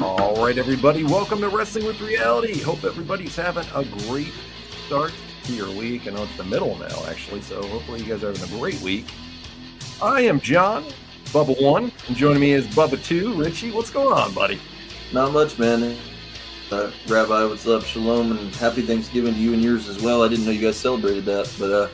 All right, everybody, welcome to Wrestling with Reality. Hope everybody's having a great start to your week. I know it's the middle now, actually, so hopefully you guys are having a great week. I am John, Bubba 1, and joining me is Bubba 2. Richie, what's going on, buddy? Not much, man. Rabbi, what's up? Shalom, and happy Thanksgiving to you and yours as well. I didn't know you guys celebrated that, but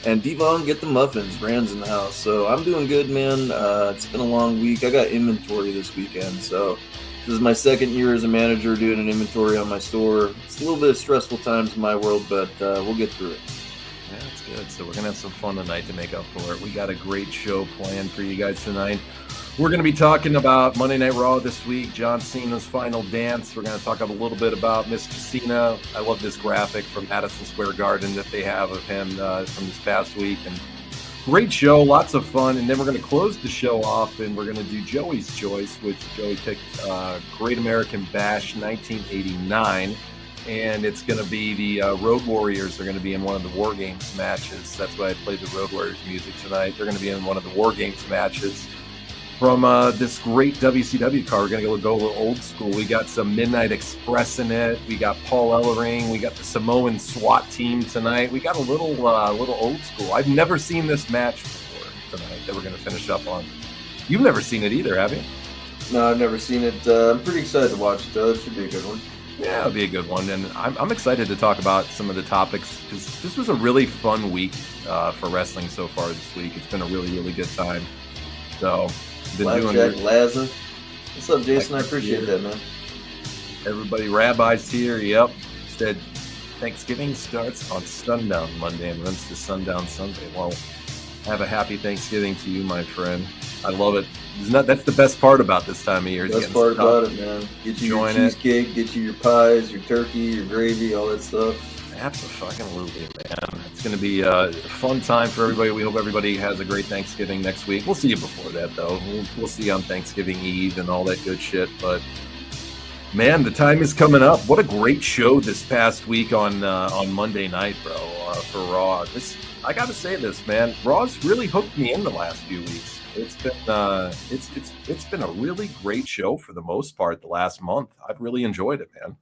and Devon, get the muffins. Rand's in the house, so I'm doing good, man. It's been a long week. I got inventory this weekend, so this is my second year as a manager doing an inventory on my store. It's a little bit of stressful times in my world, but we'll get through it. Yeah, that's good. So we're going to have some fun tonight to make up for it. We got a great show planned for you guys tonight. We're going to be talking about Monday Night Raw this week, John Cena's final dance. We're going to talk a little bit about Mr. Cena. I love this graphic from Madison Square Garden that they have of him from this past week. And great show, lots of fun. And then we're going to close the show off, and we're going to do Joey's Choice, which Joey picked Great American Bash 1989. And it's going to be the Road Warriors. They're going to be in one of the WarGames matches. That's why I played the Road Warriors music tonight. They're going to be in one of the WarGames matches from this great WCW card. We're going to go a little old school. We got some Midnight Express in it. We got Paul Ellering. We got the Samoan SWAT team tonight. We got a little old school. I've never seen this match before tonight that we're going to finish up on. You've never seen it either, have you? No, I've never seen it. I'm pretty excited to watch it, though. It should be a good one. Yeah, it'll be a good one. And I'm excited to talk about some of the topics because this was a really fun week for wrestling so far this week. It's been a really, really good time. So Blackjack Laza. What's up, Jason? I appreciate that, man. Everybody, Rabbi's here. Yep. Said Thanksgiving starts on sundown Monday and runs to sundown Sunday. Well, have a happy Thanksgiving to you, my friend. I love it. That's the best part about this time of year. Best part about it, man. Get you your cheesecake, get you your pies, your turkey, your gravy, all that stuff. Absolutely, man. It's going to be a fun time for everybody. We hope everybody has a great Thanksgiving next week. We'll see you before that, though. We'll see you on Thanksgiving Eve and all that good shit. But, man, the time is coming up. What a great show this past week on Monday night, bro, for Raw. I got to say this, man. Raw's really hooked me in the last few weeks. It's been it's been a really great show for the most part the last month. I've really enjoyed it, man.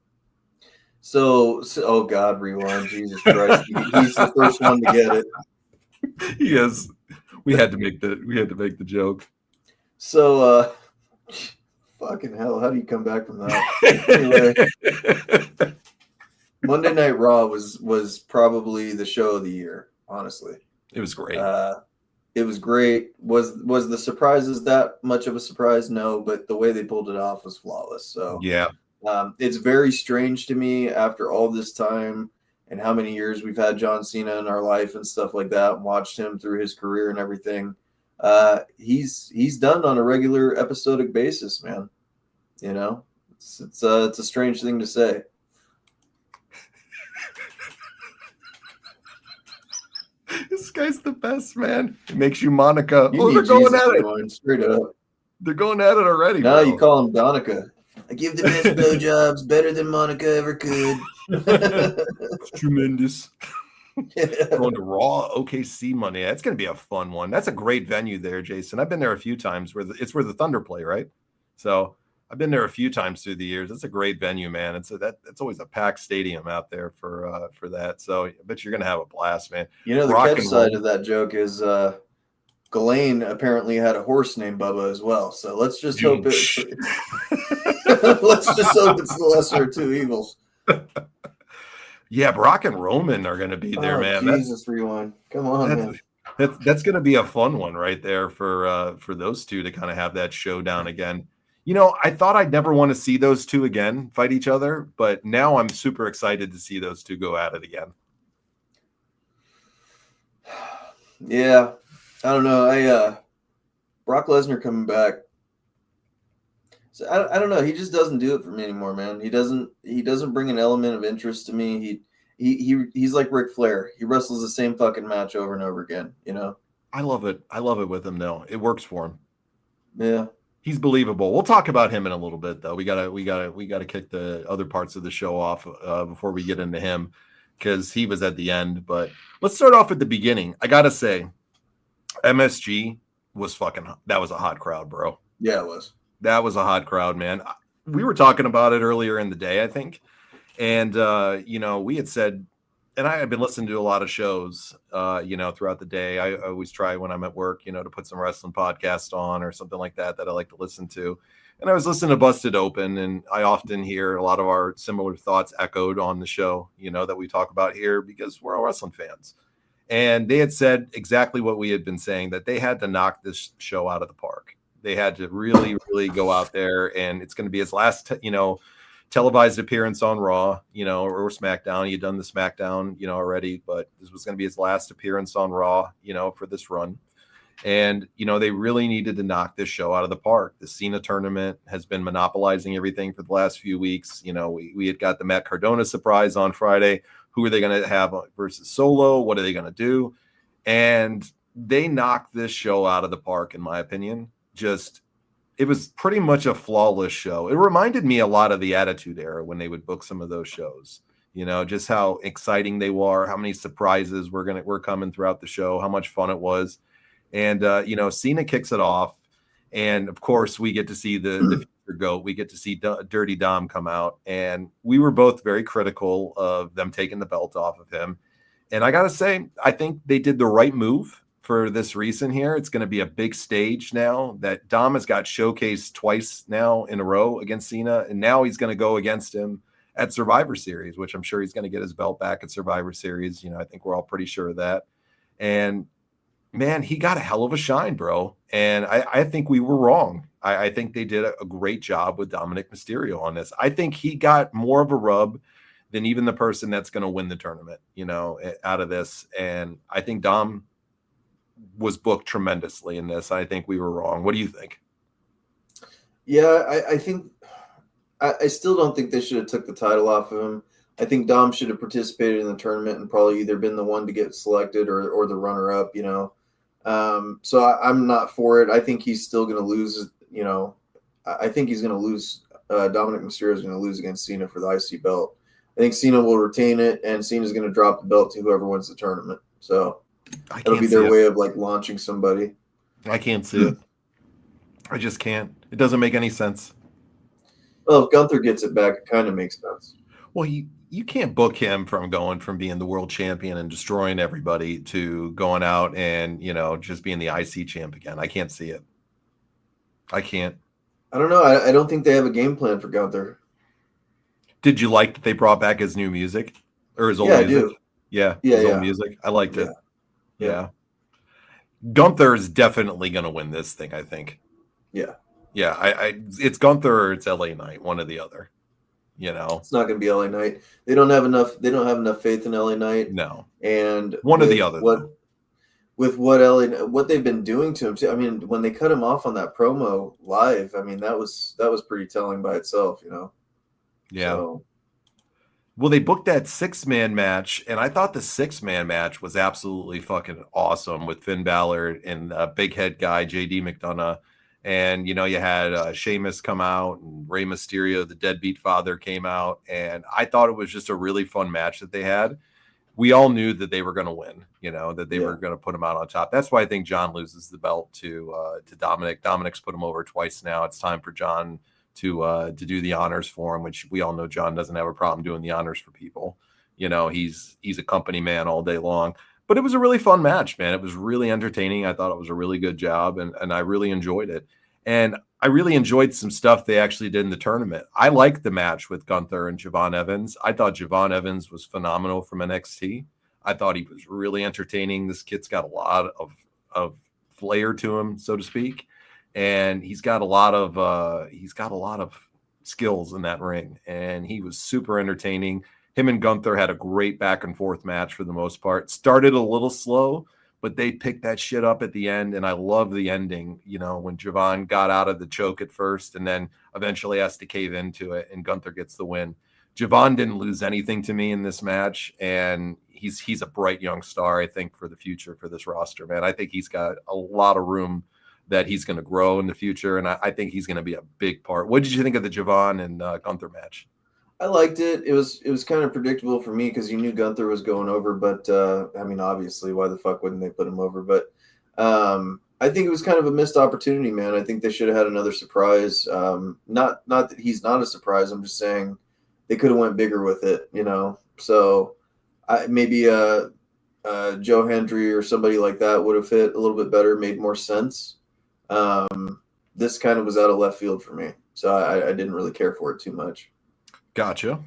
So oh God, rewind, Jesus Christ. He's the first one to get it. Yes. We had to make the joke. So fucking hell, how do you come back from that? Anyway, Monday Night Raw was probably the show of the year, honestly. It was great. It was great. Was the surprises that much of a surprise? No, but the way they pulled it off was flawless. So yeah. It's very strange to me after all this time and how many years we've had John Cena in our life and stuff like that, and watched him through his career and everything. He's done on a regular episodic basis, man. You know, it's a strange thing to say. This guy's the best, man. It makes you Monica. They're going at it. Straight up. They're going at it already. No, you call him Donica. I give the best blowjobs, better than Monica ever could. It's tremendous. Going to Raw OKC Monday. That's going to be a fun one. That's a great venue there, Jason. I've been there a few times. It's where the Thunder play, right? So I've been there a few times through the years. It's a great venue, man. It's always a packed stadium out there for that. So I bet you're going to have a blast, man. You know, the catch side of that joke is Ghislaine apparently had a horse named Bubba as well. So let's just hope it's the lesser of two evils. Yeah, Brock and Roman are going to be there, man. Jesus, rewind. Come on, man. That's going to be a fun one right there for those two to kind of have that showdown again. You know, I thought I'd never want to see those two again fight each other, but now I'm super excited to see those two go at it again. Yeah. I don't know. Brock Lesnar coming back. So I don't know. He just doesn't do it for me anymore, man. He doesn't bring an element of interest to me. He's like Ric Flair. He wrestles the same fucking match over and over again, you know? I love it. I love it with him though. It works for him. Yeah. He's believable. We'll talk about him in a little bit though. We gotta kick the other parts of the show off before we get into him because he was at the end. But let's start off at the beginning. I gotta say, MSG was that was a hot crowd, bro. Yeah, it was. That was a hot crowd, man. we were talking about it earlier in the day, I think. And, we had said, and I have been listening to a lot of shows, throughout the day. I always try when I'm at work, to put some wrestling podcast on or something like that I like to listen to. And I was listening to Busted Open, and I often hear a lot of our similar thoughts echoed on the show, that we talk about here because we're all wrestling fans. And they had said exactly what we had been saying, that they had to knock this show out of the park. They had to really, really go out there, and it's going to be his last, televised appearance on Raw, or SmackDown. He'd done the SmackDown, already, but this was going to be his last appearance on Raw, for this run. And, they really needed to knock this show out of the park. The Cena tournament has been monopolizing everything for the last few weeks. We had got the Matt Cardona surprise on Friday. Who are they going to have versus Solo? What are they going to do? And they knocked this show out of the park, in my opinion. It was pretty much a flawless show. It reminded me a lot of the Attitude Era when they would book some of those shows. Just how exciting they were, how many surprises were coming throughout the show, how much fun it was. And Cena kicks it off, and of course we get to see the future GOAT. We get to see Dirty Dom come out, and we were both very critical of them taking the belt off of him. And I gotta say, I think they did the right move for this reason here. It's going to be a big stage now that Dom has got showcased twice now in a row against Cena, and now he's going to go against him at Survivor Series, which I'm sure he's going to get his belt back at Survivor Series. I think we're all pretty sure of that. And man, he got a hell of a shine, bro. And I think we were wrong. I think they did a great job with Dominic Mysterio on this. I think he got more of a rub than even the person that's going to win the tournament, out of this. And I think Dom was booked tremendously in this. I think we were wrong. What do you think? Yeah, I think I still don't think they should have took the title off of him. I think Dom should have participated in the tournament and probably either been the one to get selected or the runner-up, So I'm not for it. I think he's still going to lose, I think he's going to lose. Dominic Mysterio is going to lose against Cena for the IC belt. I think Cena will retain it, and Cena's going to drop the belt to whoever wins the tournament. So it'll be their way of launching somebody. I can't see it. I just can't. It doesn't make any sense. Well, if Gunther gets it back, it kind of makes sense. Well, you can't book him from going from being the world champion and destroying everybody to going out and, just being the IC champ again. I can't see it. I can't. I don't know. I don't think they have a game plan for Gunther. Did you like that they brought back his new music or his old music? I do. Yeah. His old music. I liked it. Yeah. Gunther is definitely going to win this thing, I think. Yeah. Yeah. It's Gunther or it's LA Knight, one or the other. It's not going to be LA Knight. They don't have enough faith in LA Knight. No. And one or the other. With what they've been doing to him too. I mean, when they cut him off on that promo live, I mean, that was pretty telling by itself, Yeah. So. Well, they booked that 6-man match, and I thought the 6-man match was absolutely fucking awesome with Finn Balor and big head guy JD McDonough. And, you had Sheamus come out, and Rey Mysterio, the deadbeat father, came out. And I thought it was just a really fun match that they had. We all knew that they were going to win, that they were going to put him out on top. That's why I think John loses the belt to Dominic. Dominic's put him over twice now. It's time for John to do the honors for him, which we all know John doesn't have a problem doing the honors for people. He's a company man all day long. But it was a really fun match, man. It was really entertaining. I thought it was a really good job, and I really enjoyed it. And I really enjoyed some stuff they actually did in the tournament. I liked the match with Gunther and Javon Evans. I thought Javon Evans was phenomenal from NXT. I thought he was really entertaining. This kid's got a lot of flair to him, so to speak. And he's got a lot of skills in that ring. And he was super entertaining. Him and Gunther had a great back and forth match for the most part. Started a little slow, but they picked that shit up at the end. And I love the ending, when Javon got out of the choke at first and then eventually has to cave into it and Gunther gets the win. Javon didn't lose anything to me in this match. And he's a bright young star, I think, for the future for this roster, man. I think he's got a lot of room that he's going to grow in the future. And I think he's going to be a big part. What did you think of the Javon and Gunther match? I liked it. It was kind of predictable for me because you knew Gunther was going over, but I mean, obviously, why the fuck wouldn't they put him over? But I think it was kind of a missed opportunity, man. I think they should have had another surprise. Not that he's not a surprise. I'm just saying they could have went bigger with it, you know. So maybe Joe Hendry or somebody like that would have fit a little bit better, made more sense. This kind of was out of left field for me, so I didn't really care for it too much. Gotcha.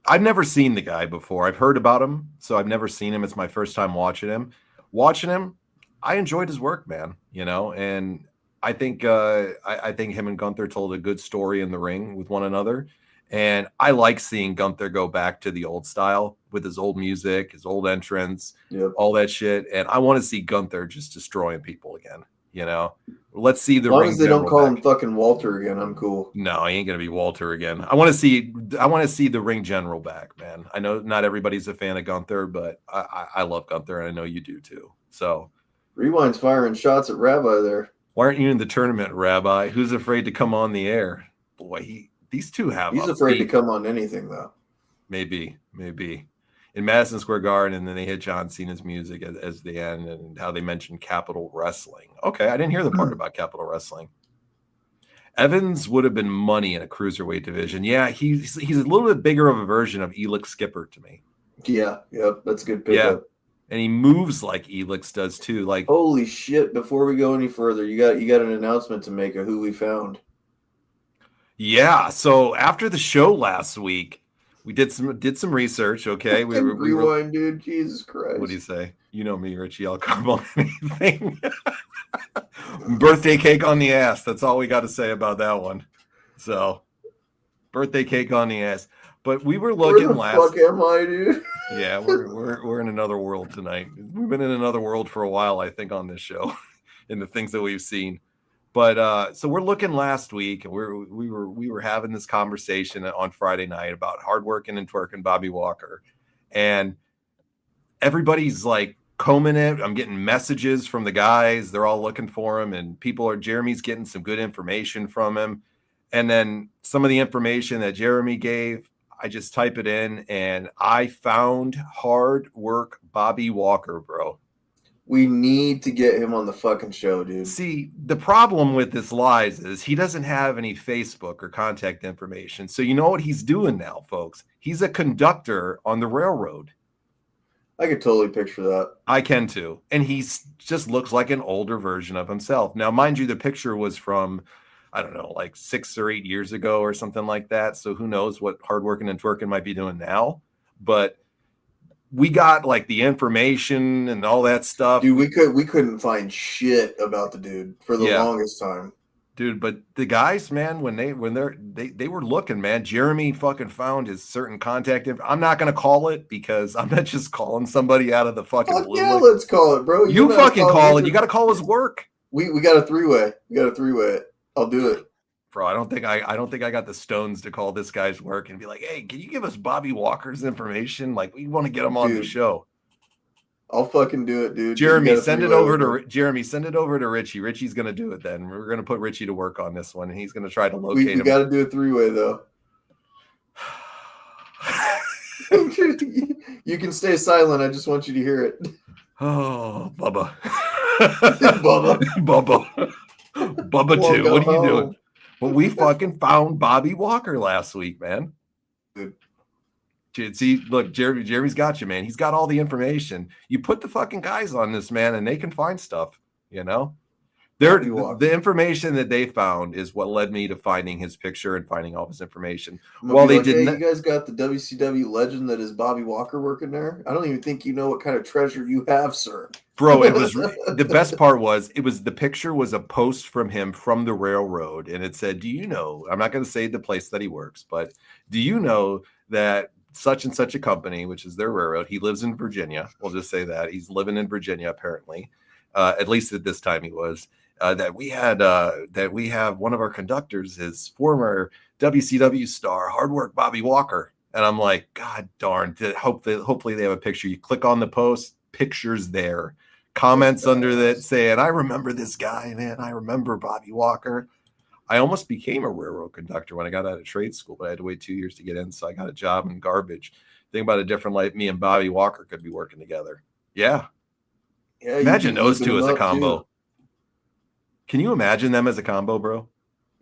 I've never seen the guy before. I've heard about him, so I've never seen him. It's my first time watching him. I enjoyed his work, man. You know, and I think I think him and Gunther told a good story in the ring with one another. And I like seeing Gunther go back to the old style with his old music, his old entrance, all that shit. And I want to see Gunther just destroying people again. You know, let's see the ring. As long as they don't call him fucking Walter again, I'm cool. No, he ain't gonna be Walter again. I want to see the ring general back, man. I know not everybody's a fan of Gunther, but I love Gunther, and I know you do too. So, Rewind's firing shots at Rabbi there. Why aren't you in the tournament, Rabbi? Who's afraid to come on the air? Boy, these two have. He's afraid to come on anything, though. Maybe. In Madison Square Garden, and then they hit John Cena's music as the end, and how they mentioned Capital Wrestling. Okay, I didn't hear the part about Capital Wrestling. Evans would have been money in a cruiserweight division. Yeah, he's a little bit bigger of a version of Elix Skipper to me. Yeah, that's a good pickup. Yeah, and he moves like Elix does too. Like, holy shit! Before we go any further, you got an announcement to make of who we found. Yeah, so after the show last week, we did some research. Okay, we rewind, dude. Jesus Christ! What do you say? You know me, Richie. I'll come on anything. Birthday cake on the ass. That's all we got to say about that one. So, birthday cake on the ass. But we were looking last. Where the fuck am I, dude? Yeah, we're in another world tonight. We've been in another world for a while, I think, on this show, in the things that we've seen. But so we're looking last week, and we were having this conversation on Friday night about hardworking and twerking Bobby Walker, and everybody's like combing it. I'm getting messages from the guys; they're all looking for him, and Jeremy's getting some good information from him, and then some of the information that Jeremy gave, I just type it in, and I found hard work Bobby Walker, bro. We need to get him on the fucking show, dude. See, the problem with this lies is he doesn't have any Facebook or contact information. So you know what he's doing now, folks? He's a conductor on the railroad. I could totally picture that. I can too. And he just looks like an older version of himself. Now, mind you, the picture was from, I don't know, like 6 or 8 years ago or something like that. So who knows what hardworking and twerking might be doing now. But we got like the information and all that stuff. Dude, we couldn't find shit about the dude for the longest time. Dude, but the guys, man, when they were looking, man, Jeremy fucking found his certain contact info. I'm not gonna call it because I'm not just calling somebody out of the fucking blue. Yeah, let's call it, bro. You fucking call it. You gotta call his work. We got a three-way. We got a three-way. I'll do it. Bro, I don't think I got the stones to call this guy's work and be like, hey, can you give us Bobby Walker's information? Like, we want to get him on the show. I'll fucking do it, dude. Jeremy, send it over to Richie. Richie's gonna do it then. We're gonna put Richie to work on this one, and he's gonna try to locate him. We gotta do a three-way though. You can stay silent. I just want you to hear it. Oh, Bubba. Bubba. Bubba too. What are you doing? But we fucking found Bobby Walker last week, man. Dude, see, look, Jeremy's got you, man. He's got all the information. You put the fucking guys on this, man, and they can find stuff, you know? The information that they found is what led me to finding his picture and finding all of his information. Well, they didn't. Hey, you guys got the WCW legend that is Bobby Walker working there? I don't even think you know what kind of treasure you have, sir. Bro, it was the best part was the picture was a post from him from the railroad, and it said, do you know, I'm not going to say the place that he works, but do you know that such and such a company, which is their railroad, he lives in Virginia. We'll just say that he's living in Virginia, apparently, at least at this time he was. That we have one of our conductors is former WCW star, hard work Bobby Walker. And I'm like, God darn, hopefully they have a picture. You click on the post, pictures there, comments under that saying, I remember this guy, man. I remember Bobby Walker. I almost became a railroad conductor when I got out of trade school, but I had to wait 2 years to get in. So I got a job in garbage. Think about a different life. Me and Bobby Walker could be working together. Yeah. Imagine those two as a combo. Too. Can you imagine them as a combo, bro?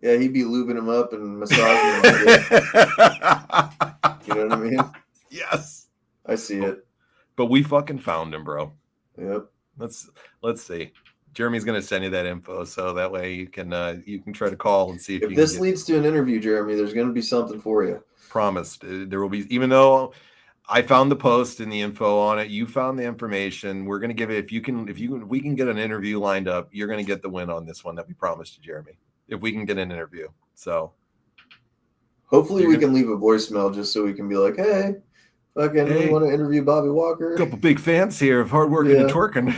Yeah, he'd be lubing him up and massaging him. You know what I mean? Yes. I see it. But we fucking found him, bro. Yep. Let's see. Jeremy's gonna send you that info so that way you can try to call and see if this leads to an interview, Jeremy, there's gonna be something for you. Promised. There will be, even though I found the post and the info on it, you found the information. We're gonna give it, if we can get an interview lined up, you're gonna get the win on this one that we promised you, Jeremy. If we can get an interview. So hopefully we can leave a voicemail just so we can be like, hey, we want to interview Bobby Walker. A couple big fans here of hard working and twerking.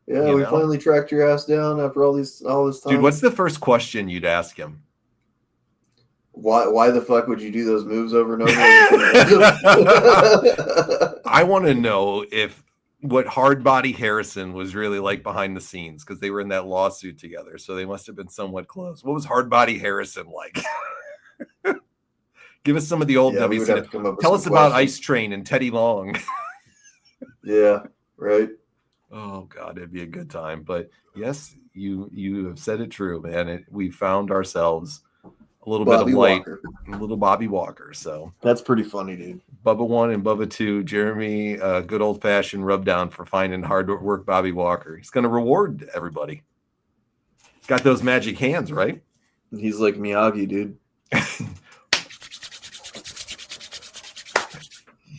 Yeah, we finally tracked your ass down after all this time. Dude, what's the first question you'd ask him? Why the fuck would you do those moves over and over? I want to know what Hard Body Harrison was really like behind the scenes, because they were in that lawsuit together, so they must have been somewhat close. What was Hard Body Harrison like? Give us some of the old WCW. Tell us about Ice Train and Teddy Long. Yeah, right. Oh God, it'd be a good time. But yes, you have said it true, man. We found ourselves a little bit of light, a little Bobby Walker. So that's pretty funny, dude. Bubba 1 and Bubba 2, Jeremy, good old fashioned rub down for finding hard work Bobby Walker. He's going to reward everybody. He's got those magic hands, right? He's like Miyagi, dude.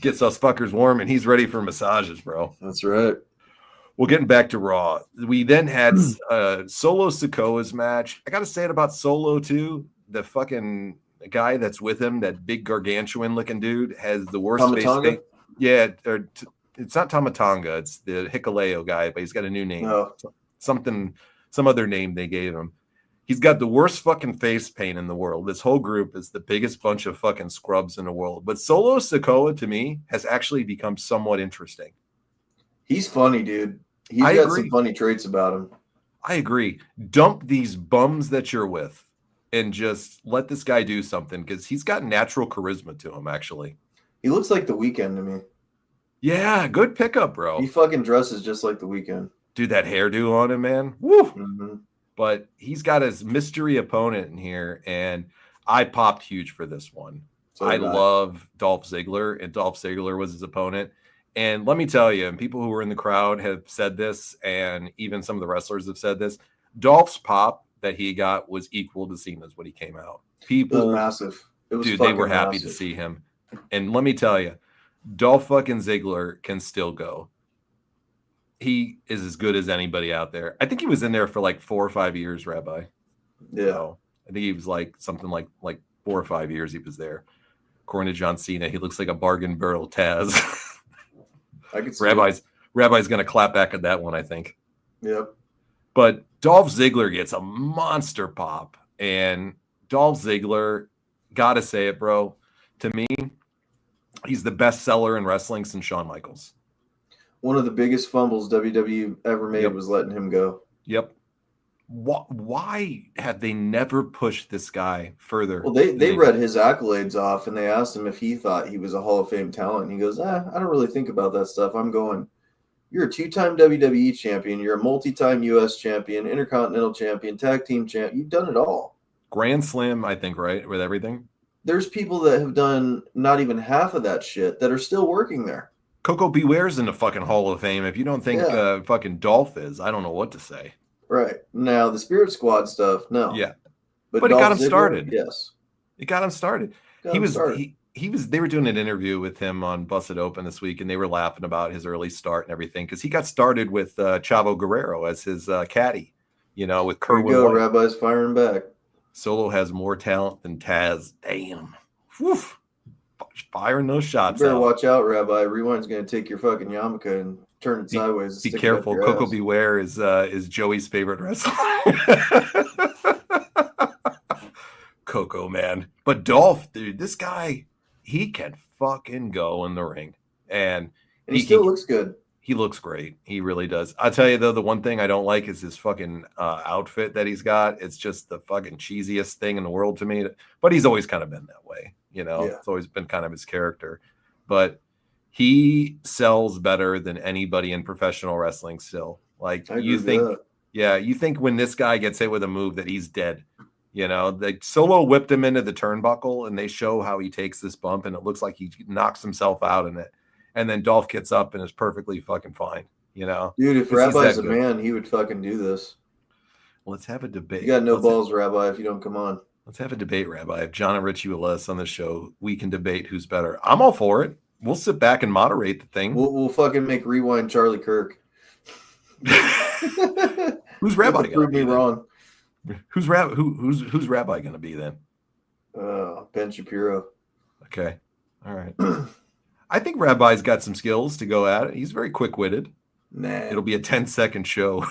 Gets us fuckers warm, and he's ready for massages, bro. That's right. Well, getting back to Raw, we then had Solo Sikoa's match. I got to say it about Solo, too. The fucking guy that's with him, that big gargantuan looking dude, has the worst face paint. Yeah, it's not Tamatanga. It's the Hikaleo guy, but he's got a new name. Oh. Some other name they gave him. He's got the worst fucking face paint in the world. This whole group is the biggest bunch of fucking scrubs in the world. But Solo Sikoa, to me, has actually become somewhat interesting. He's funny, dude. He's got some funny traits about him. I agree. Dump these bums that you're with and just let this guy do something, because he's got natural charisma to him, actually. He looks like The Weeknd to me. Yeah, good pickup, bro. He fucking dresses just like The Weeknd. Dude, that hairdo on him, man. Woo! Mm-hmm. But he's got his mystery opponent in here, and I popped huge for this one. I love Dolph Ziggler, and Dolph Ziggler was his opponent. And let me tell you, and people who were in the crowd have said this, and even some of the wrestlers have said this, Dolph's pop that he got was equal to Cena's when he came out. People, it was massive. Dude, they were happy to see him. And let me tell you, Dolph fucking Ziggler can still go. He is as good as anybody out there. I think he was in there for like 4 or 5 years, Rabbi. Yeah. So I think he was like something like 4 or 5 years he was there. According to John Cena, he looks like a bargain barrel Taz. I could see Rabbi's going to clap back at that one, I think. Yep. But Dolph Ziggler gets a monster pop. And Dolph Ziggler, got to say it, bro, to me, he's the best seller in wrestling since Shawn Michaels. One of the biggest fumbles WWE ever made was letting him go. Yep. Why have they never pushed this guy further? Well, they read his accolades off, and they asked him if he thought he was a Hall of Fame talent. And he goes, I don't really think about that stuff. I'm going, you're a 2-time WWE champion. You're a multi-time U.S. champion, Intercontinental champion, tag team champ. You've done it all. Grand Slam, I think, right, with everything? There's people that have done not even half of that shit that are still working there. Coco Beware's in the fucking Hall of Fame. If you don't think fucking Dolph is, I don't know what to say. Right. Now, the Spirit Squad stuff, no. Yeah. But it got him started. Yes. It got him started. They were doing an interview with him on Busted Open this week, and they were laughing about his early start and everything, because he got started with Chavo Guerrero as his caddy, with Kerwin. There you go, Rabbi's firing back. Solo has more talent than Taz. Damn. Whew. Firing those shots. You better watch out, Rabbi. Rewind's going to take your fucking yarmulke and turn it sideways. Be careful. Coco Beware is Joey's favorite wrestler. Coco, man. But Dolph, dude, this guy, he can fucking go in the ring. And he still looks good. He looks great. He really does. I'll tell you, though, the one thing I don't like is his fucking outfit that he's got. It's just the fucking cheesiest thing in the world to me. But he's always kind of been that way. It's always been kind of his character. But he sells better than anybody in professional wrestling still. Like, you think Yeah, you think when this guy gets hit with a move that he's dead. You know, they Solo whipped him into the turnbuckle, and they show how he takes this bump, and it looks like he knocks himself out in it. And then Dolph gets up and is perfectly fucking fine. You know, Dude, if 'cause he's Rabbi's that a good. man, he would fucking do this. Let's have a debate. You got no balls, Rabbi, if you don't come on. Let's have a debate, Rabbi. If John and Richie will let us on the show, we can debate who's better. I'm all for it. We'll sit back and moderate the thing. We'll fucking make Rewind Charlie Kirk. Who's Rabbi gonna prove be? me wrong. Who's Rabbi gonna be then? Ben Shapiro. Okay. All right. I think Rabbi's got some skills to go at it. He's very quick-witted. Nah. It'll be a 10-second show.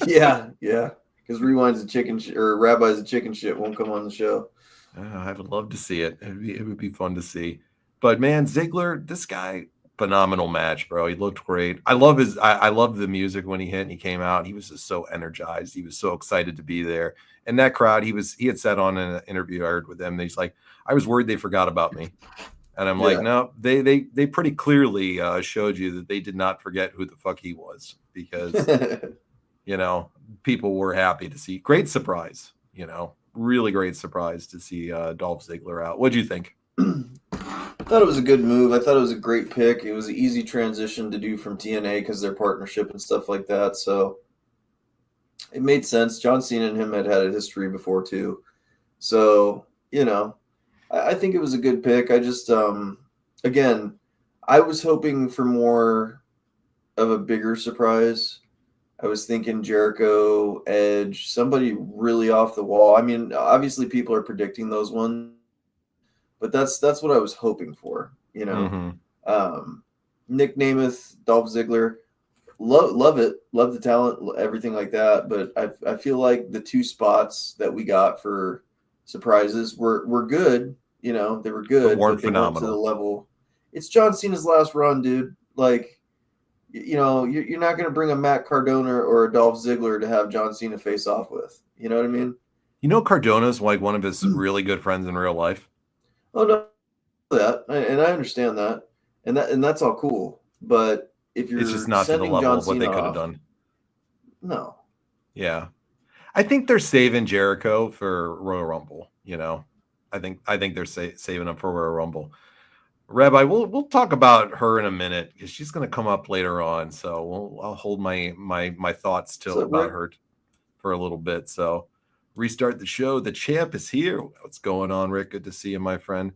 yeah. Because Rewind's a chicken or Rabbi's a chicken shit won't come on the show. I would love to see it. It would be fun to see. But man, Ziggler, this guy, phenomenal match, bro. He looked great. I love the music when he hit and he came out. He was just so energized. He was so excited to be there. And that crowd, he had said on an interview I heard with them, he's like, I was worried they forgot about me. And I'm like, no, they pretty clearly showed you that they did not forget who the fuck he was, because you know, people were happy to see. Great surprise, you know, really great surprise to see Dolph Ziggler out. What'd you think? I thought it was a good move. I thought it was a great pick. It was an easy transition to do from TNA because their partnership and stuff like that. So it made sense. John Cena and him had a history before too. So, you know, I think it was a good pick. I just, again, I was hoping for more of a bigger surprise. I was thinking Jericho, Edge, somebody really off the wall. I mean, obviously people are predicting those ones, but that's what I was hoping for, you know. Mm-hmm. Nick Namath, Dolph Ziggler, love it, love the talent, everything like that. But I feel like the two spots that we got for surprises were good, you know, they were good, but they weren't to the level. It's John Cena's last run, dude. Like, you know, you're not going to bring a Matt Cardona or a Dolph Ziggler to have John Cena face off with. You know what I mean? You know, Cardona's like one of his really good friends in real life. Oh no, that, and I understand that, and that's all cool. But if you're it's just not to the level of what they could have done. No. Yeah, I think they're saving Jericho for Royal Rumble. You know, I think they're saving him for Royal Rumble. Rabbi, we'll talk about her in a minute because she's going to come up later on. So I'll hold my thoughts about her for a little bit. So restart the show. The champ is here. What's going on, Rick? Good to see you, my friend.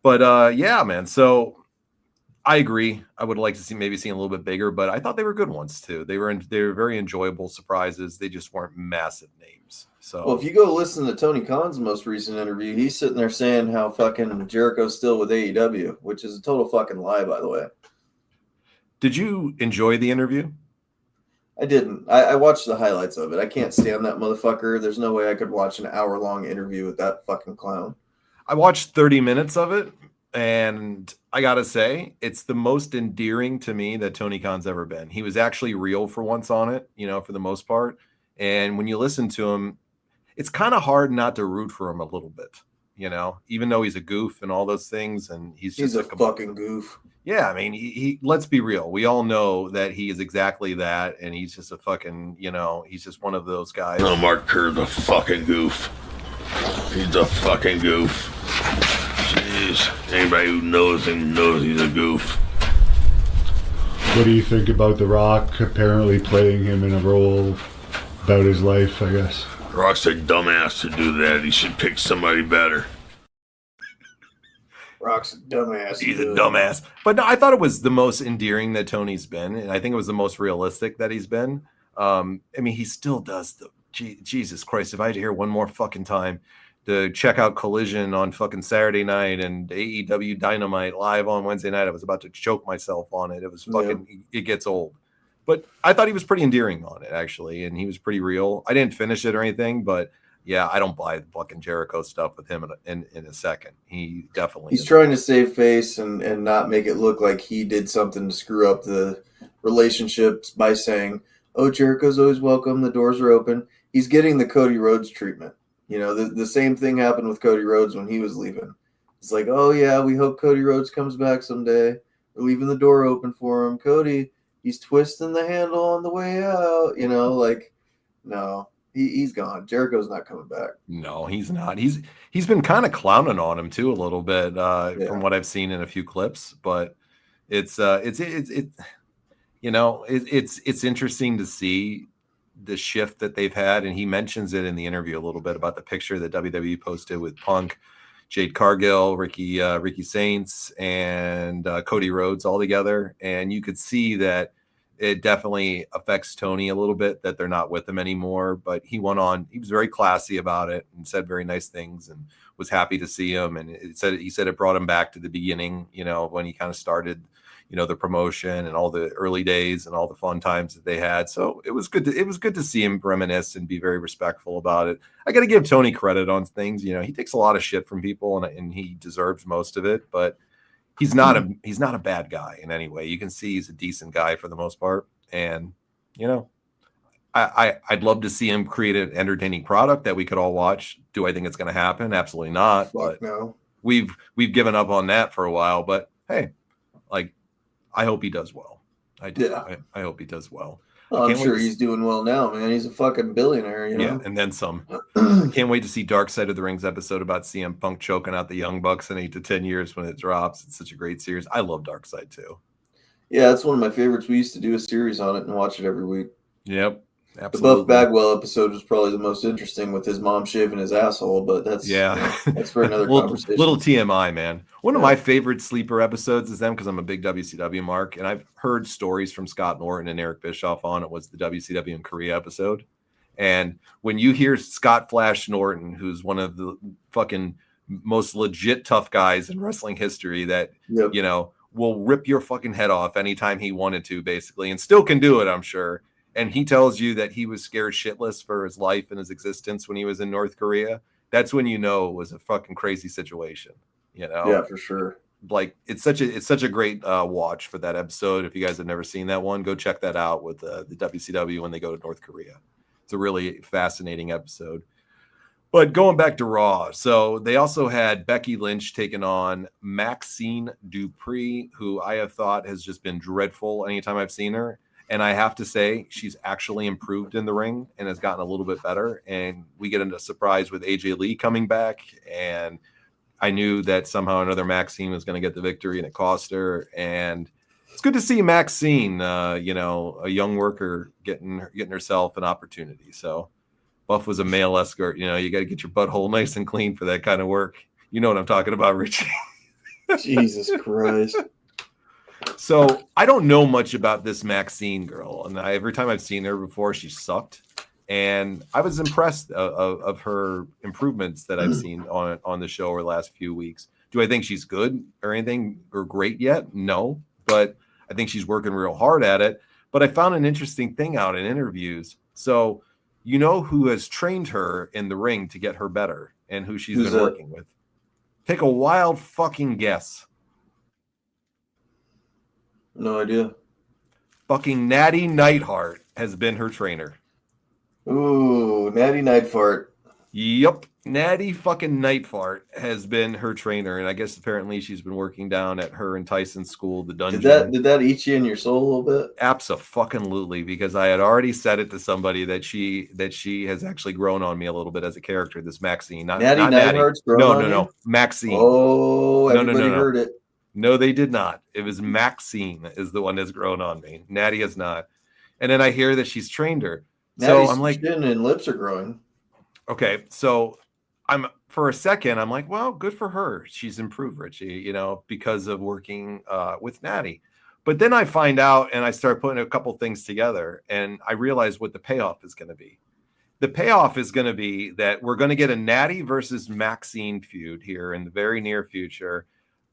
But yeah, man. So I agree. I would like to see a little bit bigger, but I thought they were good ones too. They were very enjoyable surprises. They just weren't massive names. So, well, if you go listen to Tony Khan's most recent interview, he's sitting there saying how fucking Jericho's still with AEW, which is a total fucking lie, by the way. Did you enjoy the interview? I didn't. I watched the highlights of it. I can't stand that motherfucker. There's no way I could watch an hour-long interview with that fucking clown. I watched 30 minutes of it, and I gotta say, it's the most endearing to me that Tony Khan's ever been. He was actually real for once on it, you know, for the most part. And when you listen to him, it's kind of hard not to root for him a little bit, you know, even though he's a goof and all those things. And he's a fucking goof. Yeah, I mean, he let's be real. We all know that he is exactly that, and he's just a fucking, you know, he's just one of those guys. No, Mark Kerr's a fucking goof. He's a fucking goof. Jeez, anybody who knows him knows he's a goof. What do you think about The Rock apparently playing him in a role about his life, I guess? Rock's a dumbass to do that. He should pick somebody better. Rock's a dumbass. He's a dumbass. But no, I thought it was the most endearing that Tony's been, and I think it was the most realistic that he's been. I mean, he still does the Jesus Christ. If I had to hear one more fucking time to check out Collision on fucking Saturday night and AEW Dynamite live on Wednesday night, I was about to choke myself on it. It was fucking, It gets old. But I thought he was pretty endearing on it, actually, and he was pretty real. I didn't finish it or anything, but yeah, I don't buy the fucking Jericho stuff with him in a second. He definitely he's trying to save face and not make it look like he did something to screw up the relationships by saying, oh, Jericho's always welcome, the doors are open. He's getting the Cody Rhodes treatment. You know, the same thing happened with Cody Rhodes when he was leaving. It's like, oh yeah, we hope Cody Rhodes comes back someday. We're leaving the door open for him. Cody, he's twisting the handle on the way out. You know, like, no, he's gone. Jericho's not coming back. No, he's not. He's been kind of clowning on him too a little bit from Yeah. what I've seen in a few clips, but it's you know, it's interesting to see the shift that they've had, and he mentions it in the interview a little bit about the picture that WWE posted with Punk, Jade Cargill, Ricky Saints, and Cody Rhodes all together, and you could see that it definitely affects Tony a little bit that they're not with him anymore. But he went on; he was very classy about it and said very nice things, and was happy to see him. And he said it brought him back to the beginning, you know, when he kind of started, you know, the promotion and all the early days and all the fun times that they had. So it was good to see him reminisce and be very respectful about it. I got to give Tony credit on things. You know, he takes a lot of shit from people and he deserves most of it, but he's not a bad guy in any way. You can see he's a decent guy for the most part. And, you know, I'd love to see him create an entertaining product that we could all watch. Do I think it's going to happen? Absolutely not. Fuck but no. We've given up on that for a while, but hey, like, I hope he does well. I do. Yeah. I hope he does well. Well, I'm sure he's doing well now, man. He's a fucking billionaire, you know? Yeah, and then some. Can't wait to see Dark Side of the Rings episode about CM Punk choking out the Young Bucks in 8 to 10 years when it drops. It's such a great series. I love Dark Side too. Yeah, that's one of my favorites. We used to do a series on it and watch it every week. Yep, absolutely. The Buff Bagwell episode was probably the most interesting with his mom shaving his asshole, but that's that's for another conversation. Little TMI, man. One of my favorite sleeper episodes is them because I'm a big WCW mark, and I've heard stories from Scott Norton and Eric Bischoff on it. Was the WCW in Korea episode, and when you hear Scott Flash Norton, who's one of the fucking most legit tough guys in wrestling history, that you know will rip your fucking head off anytime he wanted to, basically, and still can do it, I'm sure. And he tells you that he was scared shitless for his life and his existence when he was in North Korea. That's when you know it was a fucking crazy situation. You know? Yeah, for sure. Like it's such a great watch for that episode. If you guys have never seen that one, go check that out with the WCW when they go to North Korea. It's a really fascinating episode. But going back to Raw, so they also had Becky Lynch taking on Maxine Dupree, who I have thought has just been dreadful anytime I've seen her. And I have to say, she's actually improved in the ring and has gotten a little bit better. And we get into a surprise with AJ Lee coming back. And I knew that somehow or another Maxine was going to get the victory, and it cost her. And it's good to see Maxine, you know, a young worker getting herself an opportunity. So Buff was a male escort. You know, you got to get your butthole nice and clean for that kind of work. You know what I'm talking about, Richie. Jesus Christ. So I don't know much about this Maxine girl, and every time I've seen her before, she sucked. And I was impressed of her improvements that I've seen on the show over the last few weeks. Do I think she's good or anything or great yet? No, but I think she's working real hard at it. But I found an interesting thing out in interviews. So you know who has trained her in the ring to get her better and who she's been working with? Take a wild fucking guess. No idea. Fucking Natty Neidhart has been her trainer. Ooh, Natty Neidhart. Yep. Natty fucking Neidhart has been her trainer. And I guess apparently she's been working down at her and Tyson's school, the dungeon. Did that eat you in your soul a little bit? Abso-fucking-lutely, because I had already said it to somebody that she has actually grown on me a little bit as a character, this Maxine. Not Neidhart's grown on you? No. Maxine. Oh, everybody heard it. No, they did not. It was Maxine is the one that's grown on me. Natty has not. And then I hear that she's trained her. Natty's so I'm like, chin and lips are growing. Okay, so for a second, I'm like, well, good for her. She's improved, Richie, you know, because of working with Natty. But then I find out and I start putting a couple things together and I realize what the payoff is going to be. The payoff is going to be that we're going to get a Natty versus Maxine feud here in the very near future.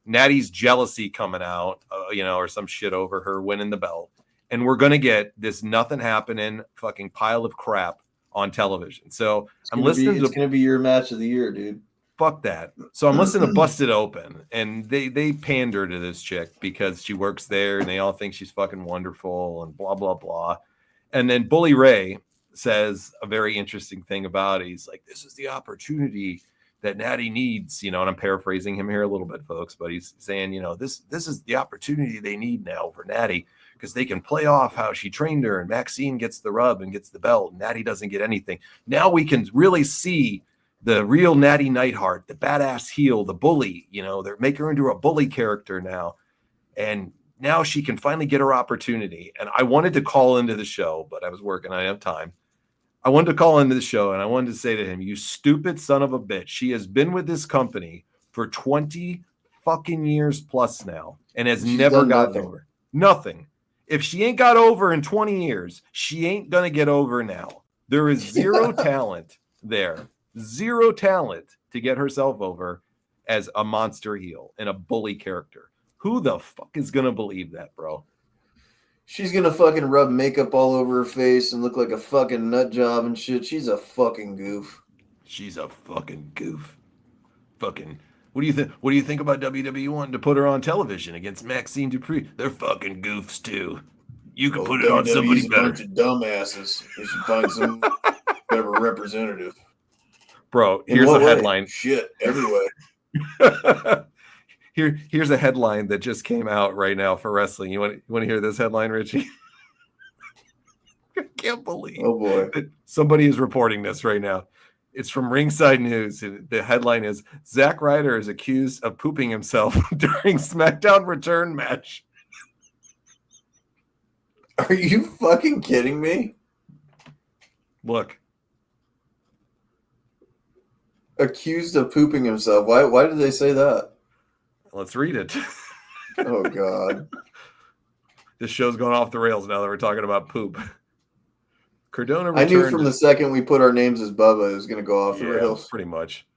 Natty's jealousy coming out, you know, or some shit over her winning the belt. And we're going to get this nothing happening fucking pile of crap on television. So I'm listening to... It's going to be your match of the year, dude. Fuck that. So I'm listening to Busted Open, and they pander to this chick because she works there, and they all think she's fucking wonderful, and blah, blah, blah. And then Bully Ray says a very interesting thing about it. He's like, this is the opportunity that Natty needs, and I'm paraphrasing him here a little bit, folks, but he's saying, this is the opportunity they need now for Natty, because they can play off how she trained her and Maxine gets the rub and gets the belt and Natty doesn't get anything. Now we can really see the real Natty Neidhart, the badass heel, the bully, they're making her into a bully character now. And now she can finally get her opportunity. And I wanted to call into the show, but I was working. I didn't have time. I wanted to call into the show and I wanted to say to him, you stupid son of a bitch. She has been with this company for 20 fucking years plus now and has never gotten over. Nothing. If she ain't got over in 20 years, she ain't going to get over now. There is zero talent there. Zero talent to get herself over as a monster heel and a bully character. Who the fuck is going to believe that, bro? She's going to fucking rub makeup all over her face and look like a fucking nut job and shit. She's a fucking goof. She's a fucking goof. Fucking, what do you think? What do you think about WWE wanting to put her on television against Maxine Dupree? They're fucking goofs too. You can put it on somebody better. A bunch of dumbasses. They should find some better representative. Bro, here's a headline. Shit, everywhere. Here's a headline that just came out right now for wrestling. You want to hear this headline, Richie? I can't believe that somebody is reporting this right now. It's from Ringside News. The headline is, Zack Ryder is accused of pooping himself during SmackDown return match. Are you fucking kidding me? Look. Accused of pooping himself. Why did they say that? Let's read it. Oh, God. This show's going off the rails now that we're talking about poop. Cardona returned. I knew from the second we put our names as Bubba, it was going to go off the rails. Pretty much.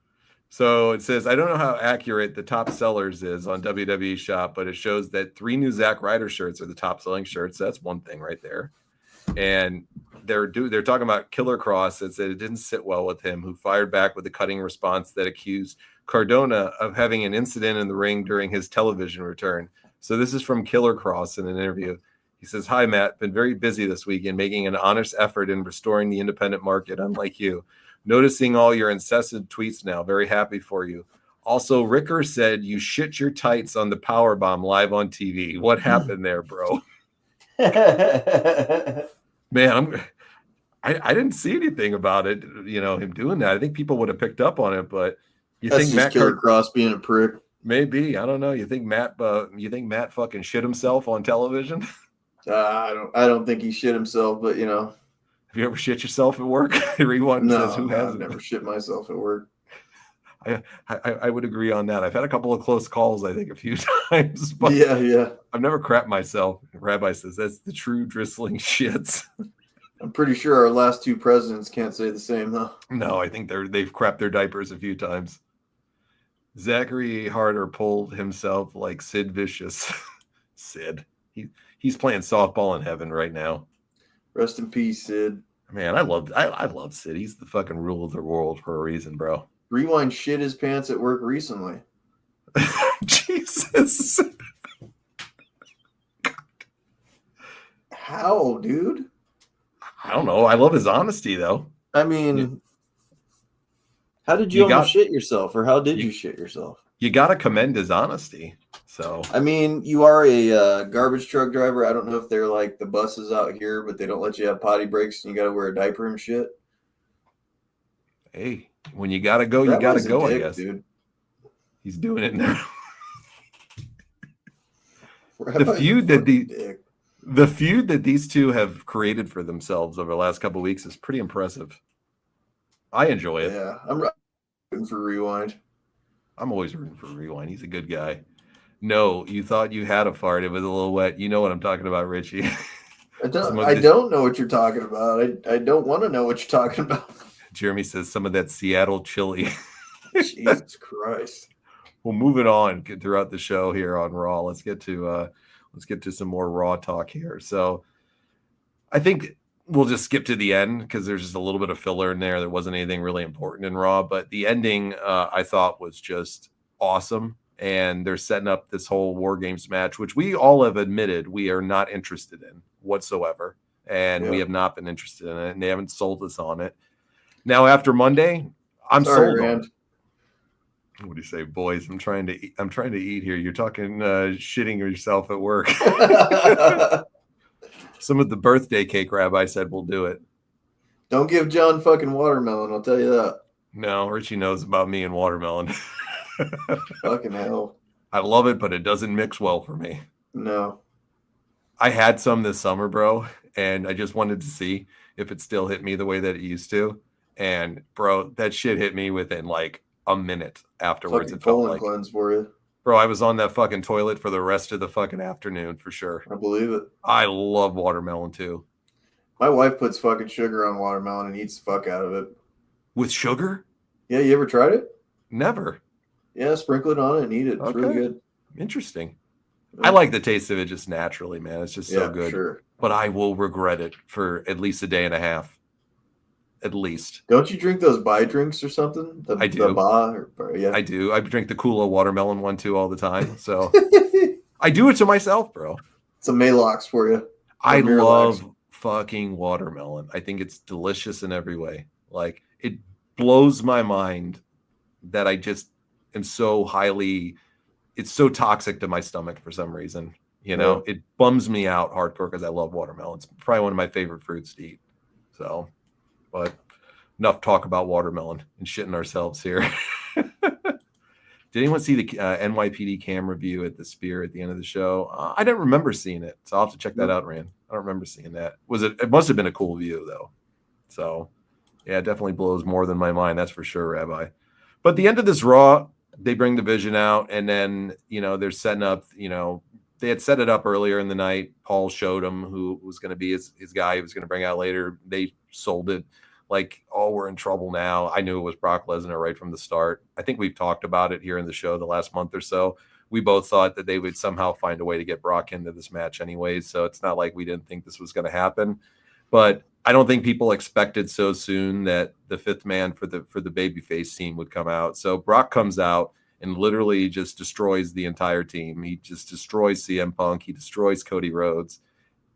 So it says, I don't know how accurate the top sellers is on WWE Shop, but it shows that 3 new Zack Ryder shirts are the top selling shirts. That's one thing right there. And they're talking about Killer Cross. It said it didn't sit well with him, who fired back with a cutting response that accused Cardona of having an incident in the ring during his television return. So this is from Killer Cross in an interview. He says, hi, Matt. Been very busy this weekend, making an honest effort in restoring the independent market, unlike you. Noticing all your incessant tweets now. Very happy for you. Also, Ricker said you shit your tights on the Powerbomb live on TV. What happened there, bro? Man, I didn't see anything about it, him doing that. I think people would have picked up on it, but That's think Matt Killer Cross being a prick? Maybe. I don't know. You think Matt fucking shit himself on television? I don't think he shit himself, but Have you ever shit yourself at work? Rewind says, who hasn't? I've never shit myself at work. I would agree on that. I've had a couple of close calls, I think, a few times. But yeah. I've never crapped myself. Rabbi says that's the true drizzling shits. I'm pretty sure our last 2 presidents can't say the same, though. No, I think they've crapped their diapers a few times. Zachary Harder pulled himself like Sid Vicious. Sid. He's playing softball in heaven right now. Rest in peace, Sid. Man, I love Sid. He's the fucking rule of the world for a reason, bro. Rewind shit his pants at work recently. Jesus. How, dude? I don't know. I love his honesty, though. I mean, how did you almost shit yourself, or how did you shit yourself? You got to commend his honesty. So, I mean, you are a garbage truck driver. I don't know if they're like the buses out here, but they don't let you have potty breaks and you got to wear a diaper and shit. Hey, when you got to go, you got to go, I guess. Dude. He's doing it now. The feud that these two have created for themselves over the last couple of weeks is pretty impressive. I enjoy it. Yeah, I'm rooting for Rewind. I'm always rooting for Rewind. He's a good guy. No, you thought you had a fart. It was a little wet. You know what I'm talking about, Richie. I don't know what you're talking about. I don't want to know what you're talking about. Jeremy says some of that Seattle chili. Jesus Christ. Well, moving on throughout the show here on Raw. Let's get to some more Raw talk here. So I think we'll just skip to the end because there's just a little bit of filler in there. There wasn't anything really important in Raw, but the ending I thought was just awesome. And they're setting up this whole WarGames match, which we all have admitted we are not interested in whatsoever. And we have not been interested in it, and they haven't sold us on it. Now, after Monday, I'm sold on it. What do you say, boys? I'm trying to eat here. You're talking shitting yourself at work. Some of the birthday cake Rabbi said will do it. Don't give John fucking watermelon, I'll tell you that. No, Richie knows about me and watermelon. Fucking hell. I love it, but it doesn't mix well for me. No. I had some this summer, bro, and I just wanted to see if it still hit me the way that it used to. And bro, that shit hit me within like a minute afterwards. Fucking It felt colon like, cleanse for you. bro, I was on that fucking toilet for the rest of the fucking afternoon for sure. I believe it. I love watermelon too. My wife puts fucking sugar on watermelon and eats the fuck out of it. With sugar? Yeah, you ever tried it? Never. Yeah, sprinkle it on it and eat it. It's really good. Interesting. I like the taste of it just naturally, man. It's just so good. Sure. But I will regret it for at least a day and a half. At least. Don't you drink those Bai drinks or something? I do. The Ba yeah. I do. I drink the Kula watermelon one too all the time. So I do it to myself, bro. It's a Malox for you. I love fucking watermelon. I think it's delicious in every way. Like, it blows my mind that I just am so highly, it's so toxic to my stomach for some reason. You know, it bums me out hardcore because I love watermelon. It's probably one of my favorite fruits to eat. So, but enough talk about watermelon and shitting ourselves here. Did anyone see the NYPD cam review at the Spear at the end of the show? I didn't remember seeing it, so I'll have to check that out, Rand. I don't remember seeing that. It must have been a cool view, though. So, yeah, it definitely blows more than my mind, that's for sure, Rabbi. But the end of this Raw, they bring the Vision out, and then, they're setting up, they had set it up earlier in the night. Paul showed them who was going to be his guy he was going to bring out later. They sold it. Like, oh, we're in trouble now. I knew it was Brock Lesnar right from the start. I think we've talked about it here in the show the last month or so. We both thought that they would somehow find a way to get Brock into this match anyways. So it's not like we didn't think this was going to happen. But I don't think people expected so soon that the fifth man for the babyface team would come out. So Brock comes out and literally just destroys the entire team. He just destroys CM Punk. He destroys Cody Rhodes.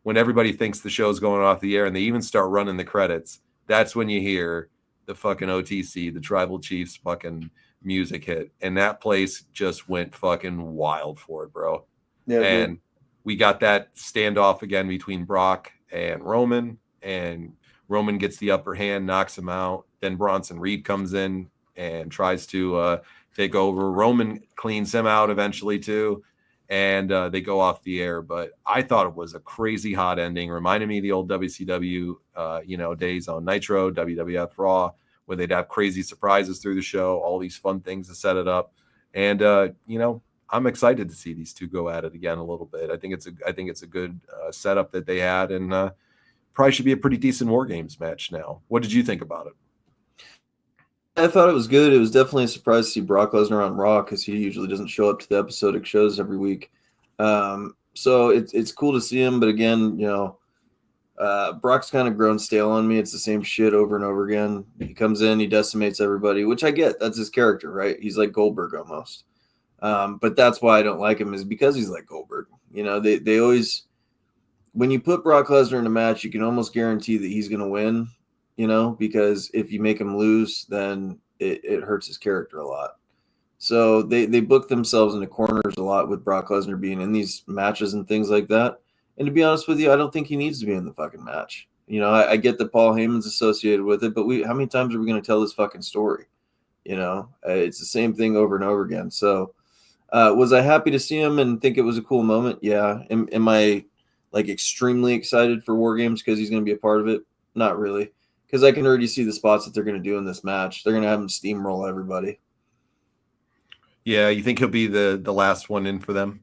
When everybody thinks the show's going off the air and they even start running the credits, that's when you hear the fucking OTC, the Tribal Chiefs fucking music hit. And that place just went fucking wild for it, bro. Yeah, and we got that standoff again between Brock and Roman. And Roman gets the upper hand, knocks him out. Then Bronson Reed comes in and tries to take over. Roman cleans him out eventually too. And they go off the air. But I thought it was a crazy hot ending. Reminded me of the old WCW, days on Nitro, WWF Raw, where they'd have crazy surprises through the show, all these fun things to set it up. And, I'm excited to see these two go at it again a little bit. I think it's a good setup that they had, and probably should be a pretty decent WarGames match now. What did you think about it? I thought it was good. It was definitely a surprise to see Brock Lesnar on Raw because he usually doesn't show up to the episodic shows every week. So it's cool to see him. But again, Brock's kind of grown stale on me. It's the same shit over and over again. He comes in, he decimates everybody, which I get. That's his character, right? He's like Goldberg almost. But that's why I don't like him, is because he's like Goldberg. They always, when you put Brock Lesnar in a match, you can almost guarantee that he's going to win. Because if you make him lose, then it hurts his character a lot. So they book themselves into corners a lot with Brock Lesnar being in these matches and things like that. And to be honest with you, I don't think he needs to be in the fucking match. I get that Paul Heyman's associated with it, but how many times are we going to tell this fucking story? It's the same thing over and over again. So was I happy to see him and think it was a cool moment? Yeah. Am I like extremely excited for WarGames because he's going to be a part of it? Not really. Because I can already see the spots that they're going to do in this match. They're going to have him steamroll everybody. Yeah, you think he'll be the last one in for them?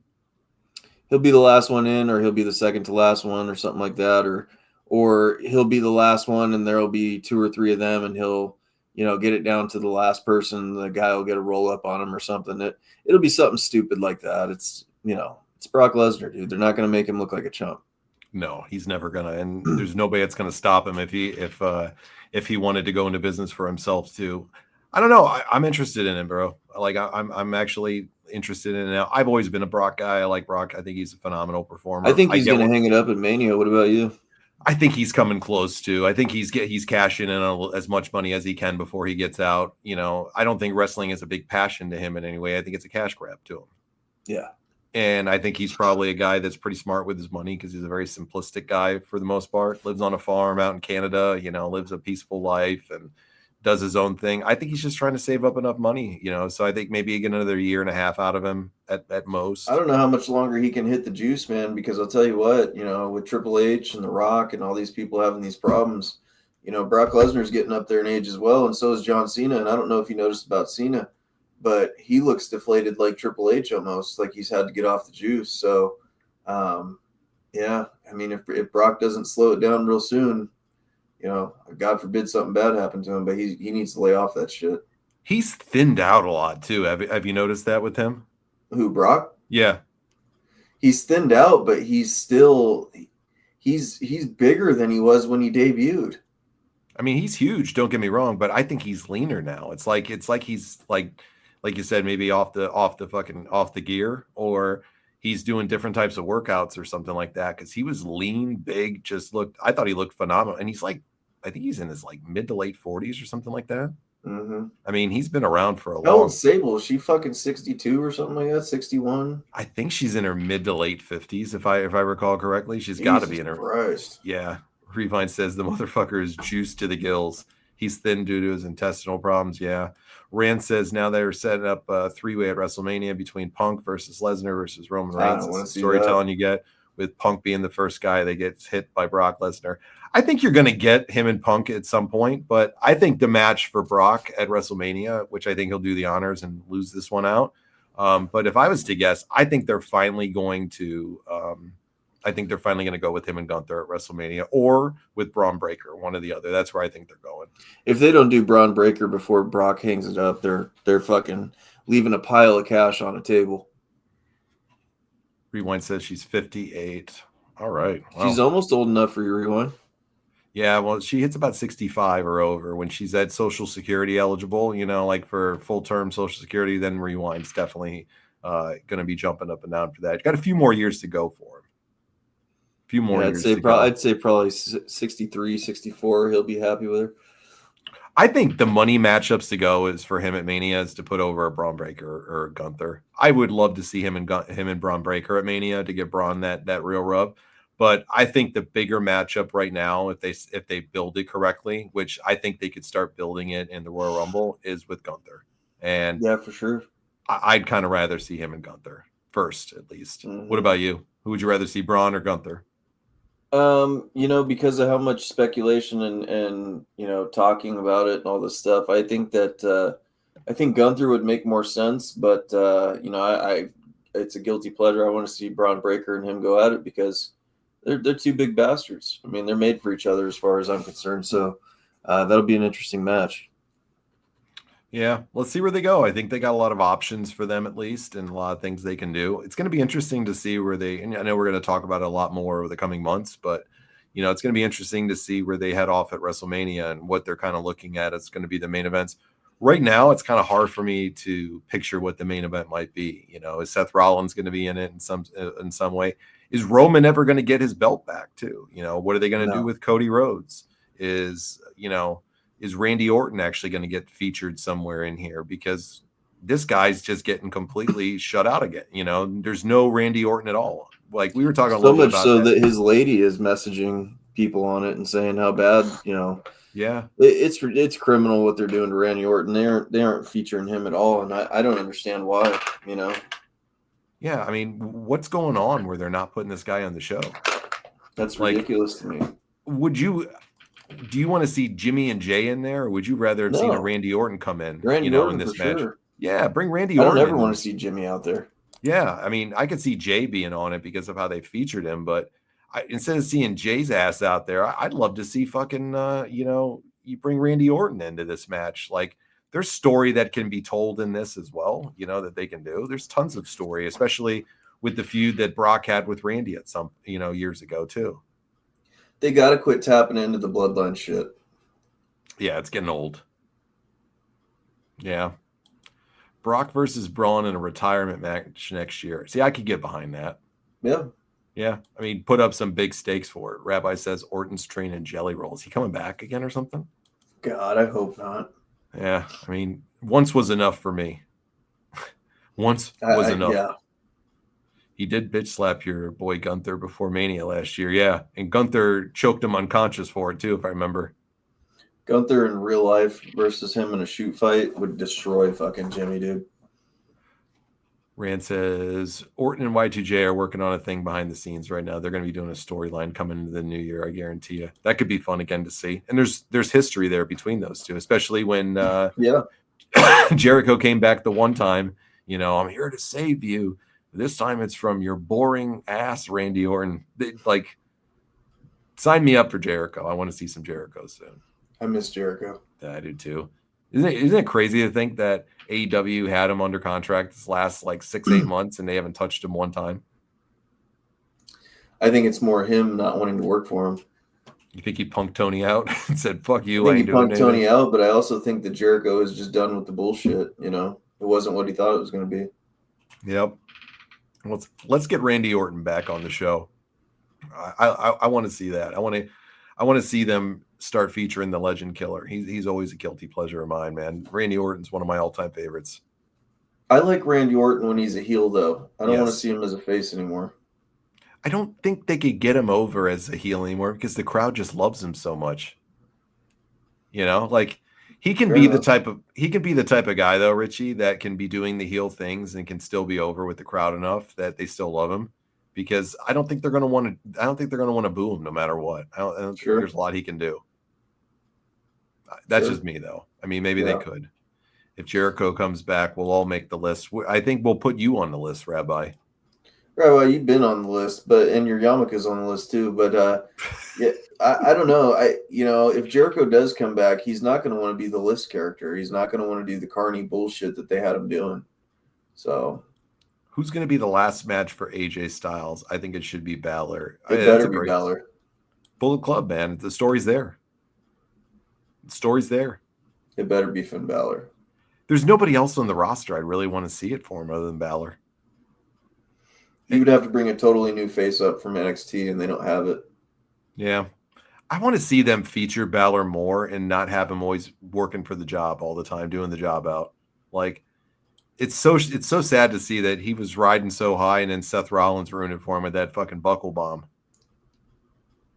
He'll be the last one in, or he'll be the second to last one, or something like that, or he'll be the last one, and there'll be two or three of them, and he'll get it down to the last person. The guy will get a roll up on him or something. It'll be something stupid like that. It's it's Brock Lesnar, dude. They're not going to make him look like a chump. No, he's never gonna, and there's nobody that's gonna stop him if he wanted to go into business for himself too. I don't know. I'm interested in him, bro. Like I'm actually interested in it now. I've always been a Brock guy. I like Brock. I think he's a phenomenal performer. I think he's gonna hang it up at Mania. What about you? I think he's coming close to. I think he's cashing in on as much money as he can before he gets out. I don't think wrestling is a big passion to him in any way. I think it's a cash grab to him. Yeah. And I think he's probably a guy that's pretty smart with his money because he's a very simplistic guy for the most part. Lives on a farm out in Canada, lives a peaceful life and does his own thing. I think he's just trying to save up enough money, so I think maybe you get another year and a half out of him at most. I don't know how much longer he can hit the juice, man, because I'll tell you what, with Triple H and The Rock and all these people having these problems, Brock Lesnar's getting up there in age as well, and so is John Cena. And I don't know if you noticed about Cena, but he looks deflated like Triple H almost, like he's had to get off the juice. So, yeah, I mean, if Brock doesn't slow it down real soon, God forbid something bad happened to him, but he needs to lay off that shit. He's thinned out a lot too. Have you noticed that with him? Who, Brock? Yeah. He's thinned out, but he's bigger than he was when he debuted. I mean, he's huge, don't get me wrong, but I think he's leaner now. It's like he's like you said, maybe off the gear, or he's doing different types of workouts or something like that. Cause he was lean, big, I thought he looked phenomenal. And he's I think he's in his mid to late 40s or something like that. Mm-hmm. I mean, he's been around for a How long. old Sable? Is she fucking 62 or something like that? 61? I think she's in her mid to late 50s, if I recall correctly. She's got to be in her. Christ. Yeah. Revine says the motherfucker is juiced to the gills. He's thin due to his intestinal problems. Yeah. Rand says now they're setting up a 3-way at WrestleMania between Punk versus Lesnar versus Roman Reigns. It's the storytelling you get with Punk being the first guy that gets hit by Brock Lesnar. I think you're going to get him and Punk at some point, but I think the match for Brock at WrestleMania, which I think he'll do the honors and lose this one out. But if I was to guess, I think they're finally going to go with him and Gunther at WrestleMania, or with Braun Breaker, one or the other. That's where I think they're going. If they don't do Braun Breaker before Brock hangs it up, they're fucking leaving a pile of cash on a table. Rewind says she's 58. All right. Wow. She's almost old enough for your Rewind. Yeah, well, she hits about 65 or over when she's at Social Security eligible, for full-term Social Security, then Rewind's definitely going to be jumping up and down for that. Got a few more years to go for him. A few more years to go. I'd say probably 63, 64. He'll be happy with her. I think the money matchups to go is for him at Mania is to put over a Braun Breaker or Gunther. I would love to see him and Braun Breaker at Mania to get Braun that real rub. But I think the bigger matchup right now, if they build it correctly, which I think they could start building it in the Royal Rumble, is with Gunther. And yeah, for sure. I'd kind of rather see him and Gunther first, at least. Mm-hmm. What about you? Who would you rather see, Braun or Gunther? Because of how much speculation and talking about it and all this stuff, I think Gunther would make more sense. But it's a guilty pleasure. I want to see Braun Breaker and him go at it because they're two big bastards. I mean, they're made for each other as far as I'm concerned. So that'll be an interesting match. Yeah, let's see where they go. I think they got a lot of options for them at least, and a lot of things they can do. It's going to be interesting to see where and I know we're going to talk about it a lot more over the coming months, but it's going to be interesting to see where they head off at WrestleMania and what they're kind of looking at. It's going to be the main events. Right now, it's kind of hard for me to picture what the main event might be. Is Seth Rollins going to be in it in some way? Is Roman ever going to get his belt back too? What are they going to do with Cody Rhodes? Is Randy Orton actually going to get featured somewhere in here? Because this guy's just getting completely shut out again. There's no Randy Orton at all. Like we were talking a little bit about so that his lady is messaging people on it and saying how bad, Yeah, it's criminal what they're doing to Randy Orton. They aren't featuring him at all, and I don't understand why. Yeah, I mean, what's going on where they're not putting this guy on the show? That's ridiculous to me. Do you want to see Jimmy and Jay in there, or would you rather have seen a Randy Orton come in? Orton in this for match. Sure. Yeah, bring Randy Orton. I don't ever want to see Jimmy out there. Yeah, I mean, I could see Jay being on it because of how they featured him, but instead of seeing Jay's ass out there, I'd love to see fucking you bring Randy Orton into this match. Like, there's story that can be told in this as well, that they can do. There's tons of story, especially with the feud that Brock had with Randy at some, years ago too. They got to quit tapping into the bloodline shit. Yeah, it's getting old. Yeah. Brock versus Braun in a retirement match next year. See, I could get behind that. Yeah. Yeah, I mean, put up some big stakes for it. Rabbi says Orton's training jelly rolls. He coming back again or something? God, I hope not. Yeah, I mean, once was enough for me. Once was enough. Yeah. He did bitch slap your boy Gunther before Mania last year. Yeah, and Gunther choked him unconscious for it too, if I remember. Gunther in real life versus him in a shoot fight would destroy fucking Jimmy, dude. Rand says Orton and Y2J are working on a thing behind the scenes right now. They're going to be doing a storyline coming into the new year. I guarantee you that could be fun again to see. And there's history there between those two, especially when Jericho came back the one time. You know, I'm here to save you. This time it's from your boring ass, Randy Orton. Like, sign me up for Jericho. I want to see some Jericho soon. I miss Jericho. Yeah, I do too. Isn't it crazy to think that AEW had him under contract this last like 6-8 months and they haven't touched him one time? I think it's more him not wanting to work for him. You think he punked Tony out and said, fuck you, I I think ain't he doing punked Tony anything? out, but I also think that Jericho is just done with the bullshit, you know? It wasn't what he thought it was going to be. Yep. Let's get Randy Orton back on the show. I want to see that. I want to see them start featuring the Legend Killer. He's always a guilty pleasure of mine, man. Randy Orton's one of my all-time favorites. I like Randy Orton when he's a heel, though. I don't want to Yes. see him as a face anymore. I don't think they could get him over as a heel anymore because the crowd just loves him so much. You know, like he can Fair be enough. the type of guy though, Richie, that can be doing the heel things and can still be over with the crowd enough that they still love him. Because I don't think they're going to want to boo him no matter what. I don't think Sure. there's a lot he can do. That's Sure. just me though. I mean, maybe they Yeah. could. If Jericho comes back, we'll all make the list. I think we'll put you on the list, Rabbi. Right, well, you've been on the list, and your yarmulke's on the list too. But yeah, I don't know. If Jericho does come back, he's not going to want to be the list character. He's not going to want to do the carny bullshit that they had him doing. So Who's going to be the last match for AJ Styles? I think it should be Balor. it That's better a be great Balor. Bullet Club, man. The story's there. The story's there. It better be Finn Balor. There's nobody else on the roster I'd really want to see it for him other than Balor. You would have to bring a totally new face up from NXT, and they don't have it. Yeah. I want to see them feature Balor more and not have him always working for the job all the time, doing the job out. Like, it's so sad to see that he was riding so high and then Seth Rollins ruined it for him with that fucking buckle bomb.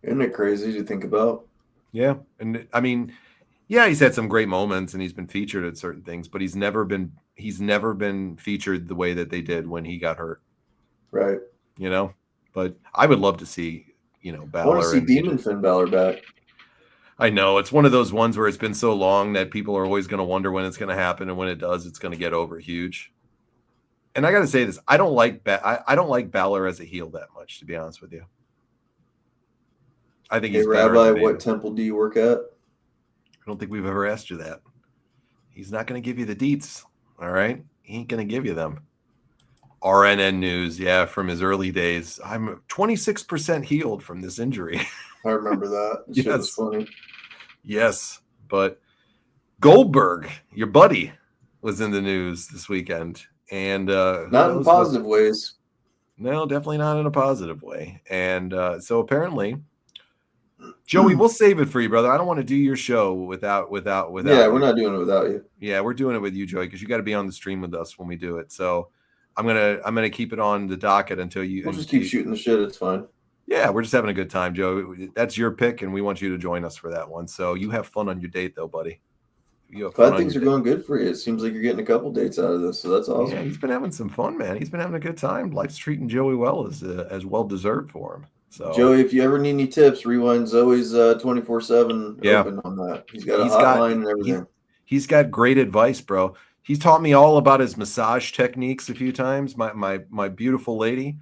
Isn't it crazy to think about? Yeah. And I mean, yeah, he's had some great moments and he's been featured at certain things, but he's never been featured the way that they did when he got hurt. Right. You know? But I would love to see, Balor. I want to see Demon Finn Balor back. I know it's one of those ones where it's been so long that people are always going to wonder when it's going to happen, and when it does, it's going to get over huge. And I got to say this: I don't like Balor as a heel that much, to be honest with you. I think he's better. Rabbi, what temple do you work at? I don't think we've ever asked you that. He's not going to give you the deets. All right, he ain't going to give you them. RNN news, yeah, from his early days. I'm 26% healed from this injury. I remember that. Shit was funny. Yes, but Goldberg, your buddy, was in the news this weekend, and not in positive ways. No, definitely not in a positive way. And so apparently, Joey, we'll save it for you, brother. I don't want to do your show without. Yeah, we're not doing it without you. Yeah, we're doing it with you, Joey, because you got to be on the stream with us when we do it. So I'm gonna keep it on the docket until you. We'll just keep shooting the shit. It's fine. Yeah, we're just having a good time, Joe. That's your pick, and we want you to join us for that one. So you have fun on your date, though, buddy. Glad things are going good for you. It seems like you're getting a couple dates out of this, so that's awesome. Yeah, he's been having some fun, man. He's been having a good time. Life's treating Joey well, as well deserved for him. So Joey, if you ever need any tips, Rewind's always 24/7 open on that. He's got a hotline and everything. He's got great advice, bro. He's taught me all about his massage techniques a few times. My beautiful lady.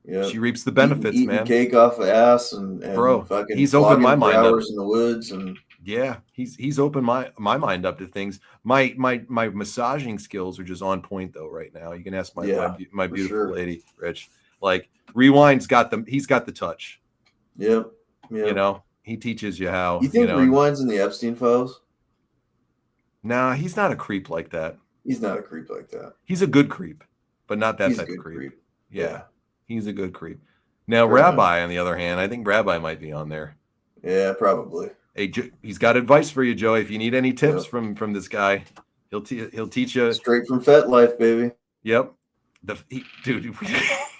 Yeah, she reaps the benefits, eating man. Cake off the ass and bro, fucking he's opened my mind up. In the woods and yeah, he's opened my mind up to things. My massaging skills are just on point though right now. You can ask my beautiful lady, Rich. Like Rewind's got them. He's got the touch. Yep. He teaches you how. You think Rewind's in the Epstein files? Nah, he's not a creep like that. He's not a creep like that. He's a good creep, but not that type of creep. Yeah. He's a good creep. Now, Fair enough. Rabbi, on the other hand, I think Rabbi might be on there. Yeah, probably. Hey, he's got advice for you, Joe. If you need any tips Yep. from this guy, he'll teach you. Straight from FetLife, baby. Yep. Dude,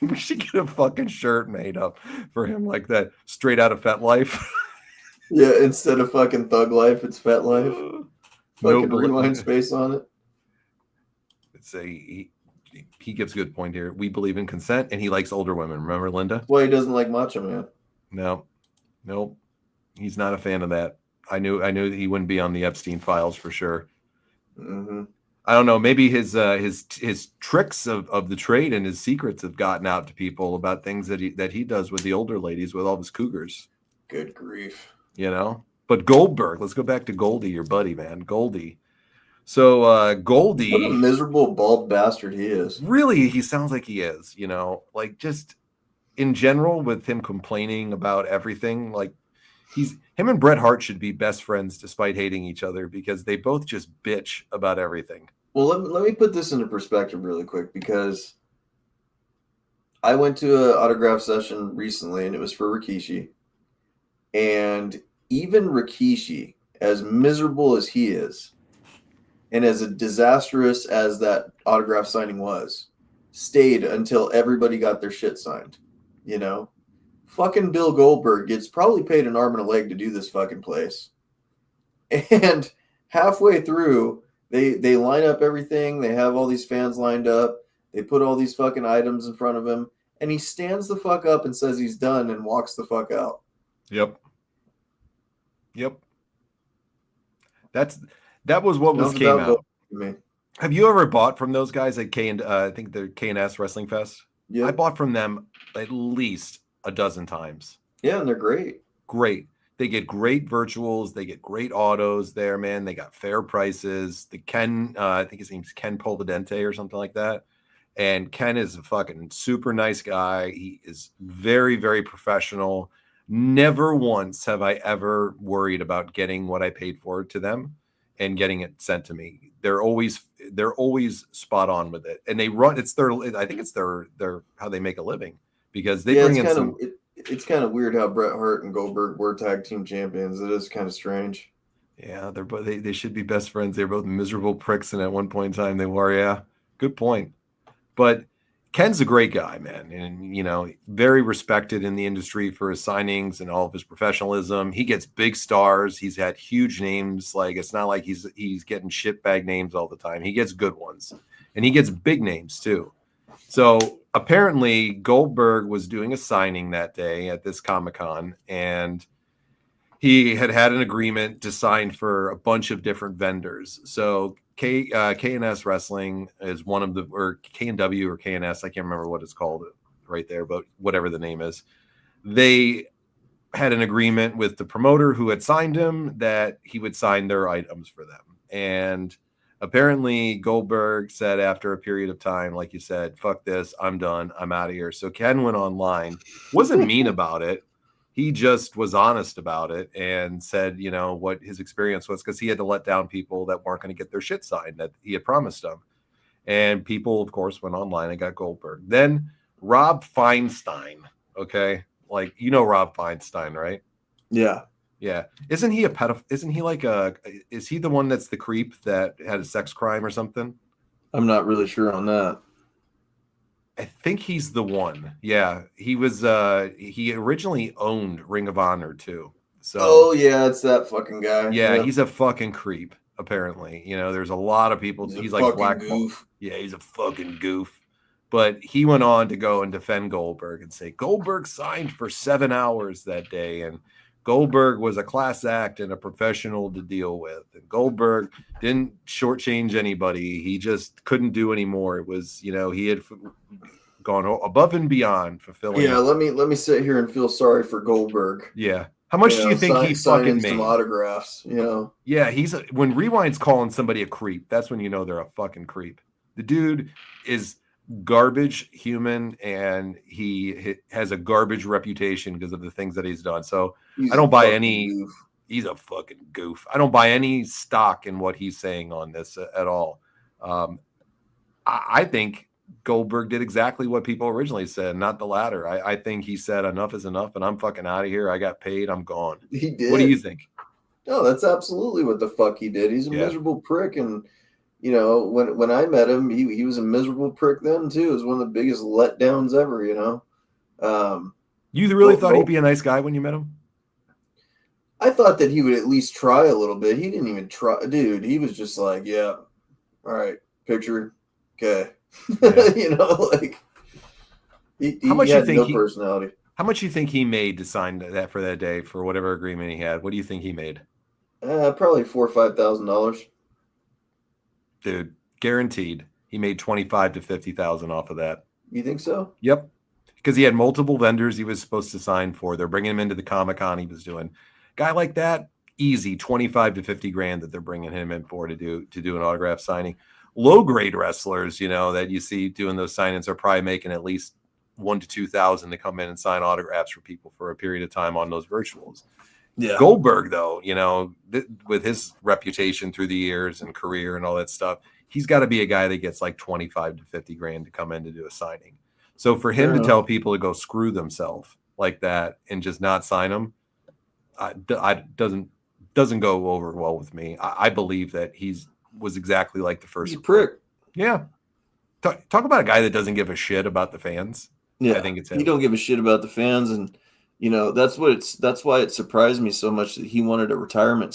we should get a fucking shirt made up for him like that, straight out of FetLife. Yeah, instead of fucking Thug Life, it's FetLife. Fucking No, rewind space on it. It's he gives a good point here. We believe in consent, and he likes older women. Remember, Linda? That's why he doesn't like Macho Man. No, he's not a fan of that. I knew he wouldn't be on the Epstein files for sure. Mm-hmm. I don't know. Maybe his tricks of the trade and his secrets have gotten out to people about things that he does with the older ladies with all his cougars. Good grief. You know. But Goldberg, let's go back to Goldie, your buddy, man, Goldie. So Goldie, what a miserable bald bastard he is. Really, he sounds like he is. You know, like just in general with him complaining about everything. Like him and Bret Hart should be best friends despite hating each other because they both just bitch about everything. Well, let me put this into perspective really quick because I went to an autograph session recently and it was for Rikishi. And even Rikishi, as miserable as he is, and as disastrous as that autograph signing was, stayed until everybody got their shit signed. You know? Fucking Bill Goldberg gets probably paid an arm and a leg to do this fucking place. And halfway through, they line up everything. They have all these fans lined up. They put all these fucking items in front of him. And he stands the fuck up and says he's done and walks the fuck out. Yep. That was what was came out. Have you ever bought from those guys at I think the K&S Wrestling Fest? Yeah. I bought from them at least a dozen times. Yeah, and they're great. Great. They get great virtuals. They get great autos there, man. They got fair prices. The Ken, I think his name's Ken Polvidente or something like that. And Ken is a fucking super nice guy. He is very, very professional. Never once have I ever worried about getting what I paid for to them and getting it sent to me. They're always spot on with it. And they run, I think it's their how they make a living because they bring in some. It's kind of weird how Bret Hart and Goldberg were tag team champions. It is kind of strange. Yeah, they should be best friends. They're both miserable pricks, and at one point in time they were. Yeah, good point. But Ken's a great guy, man, and you know, very respected in the industry for his signings and all of his professionalism. He gets big stars. He's had huge names. Like it's not like he's getting shitbag names all the time. He gets good ones, and he gets big names too. So apparently Goldberg was doing a signing that day at this Comic-Con, and he had an agreement to sign for a bunch of different vendors. So K&S Wrestling is one of or K&W or K&S, I can't remember what it's called right there, but whatever the name is. They had an agreement with the promoter who had signed him that he would sign their items for them. And apparently Goldberg said after a period of time, like you said, fuck this, I'm done, I'm out of here. So Ken went online, wasn't mean about it. He just was honest about it and said, you know, what his experience was because he had to let down people that weren't going to get their shit signed that he had promised them. And people, of course, went online and got Goldberg. Then Rob Feinstein, okay? Like, you know Rob Feinstein, right? Yeah. Yeah. Isn't he a pedophile? Isn't he like is he the one that's the creep that had a sex crime or something? I'm not really sure on that. I think he's the one. Yeah. He was, he originally owned Ring of Honor too. So. Oh yeah, it's that fucking guy. Yeah. He's a fucking creep, apparently. You know, there's a lot of people. He's like black goof. Yeah. He's a fucking goof. But he went on to go and defend Goldberg and say Goldberg signed for 7 hours that day. And Goldberg was a class act and a professional to deal with. And Goldberg didn't shortchange anybody. He just couldn't do anymore. It was, you know, he had gone above and beyond fulfilling. Yeah, let me sit here and feel sorry for Goldberg. Yeah. How much do you think he fucking made? Some autographs, you know. Yeah, when Rewind's calling somebody a creep, that's when you know they're a fucking creep. The dude is garbage human, and he has a garbage reputation because of the things that he's done. So I don't buy any goof. He's a fucking goof. I don't buy any stock in what he's saying on this at all. I think Goldberg did exactly what people originally said, not the latter. I think he said enough is enough, and I'm fucking out of here. I got paid. I'm gone. He did. What do you think? No, that's absolutely what the fuck he did. He's a Yeah. miserable prick, and you know, when I met him, he was a miserable prick then too. It was one of the biggest letdowns ever, you know. You really thought he'd be a nice guy when you met him? I thought that he would at least try a little bit. He didn't even try, dude. He was just like, yeah, all right, picture, okay. Yeah. You know, like he had no personality. How much you think he made to sign that for that day for whatever agreement he had? What do you think he made? Probably $4,000 or $5,000. Dude, guaranteed. He made $25,000 to $50,000 off of that. You think so? Yep. Because he had multiple vendors he was supposed to sign for. They're bringing him into the Comic-Con he was doing. Guy like that, easy, 25 to 50 grand that they're bringing him in for to do an autograph signing. Low grade wrestlers, you know, that you see doing those signings are probably making at least 1,000 to 2,000 to come in and sign autographs for people for a period of time on those virtuals. Yeah. Goldberg, though, you know, with his reputation through the years and career and all that stuff, he's got to be a guy that gets like 25 to 50 grand to come in to do a signing. So for him to tell people to go screw themselves like that and just not sign them, doesn't go over well with me. I believe that was exactly like the first. He's a prick. Yeah. Talk about a guy that doesn't give a shit about the fans. Yeah, I think it's him. He don't give a shit about the fans, and you know that's why it surprised me so much that he wanted a retirement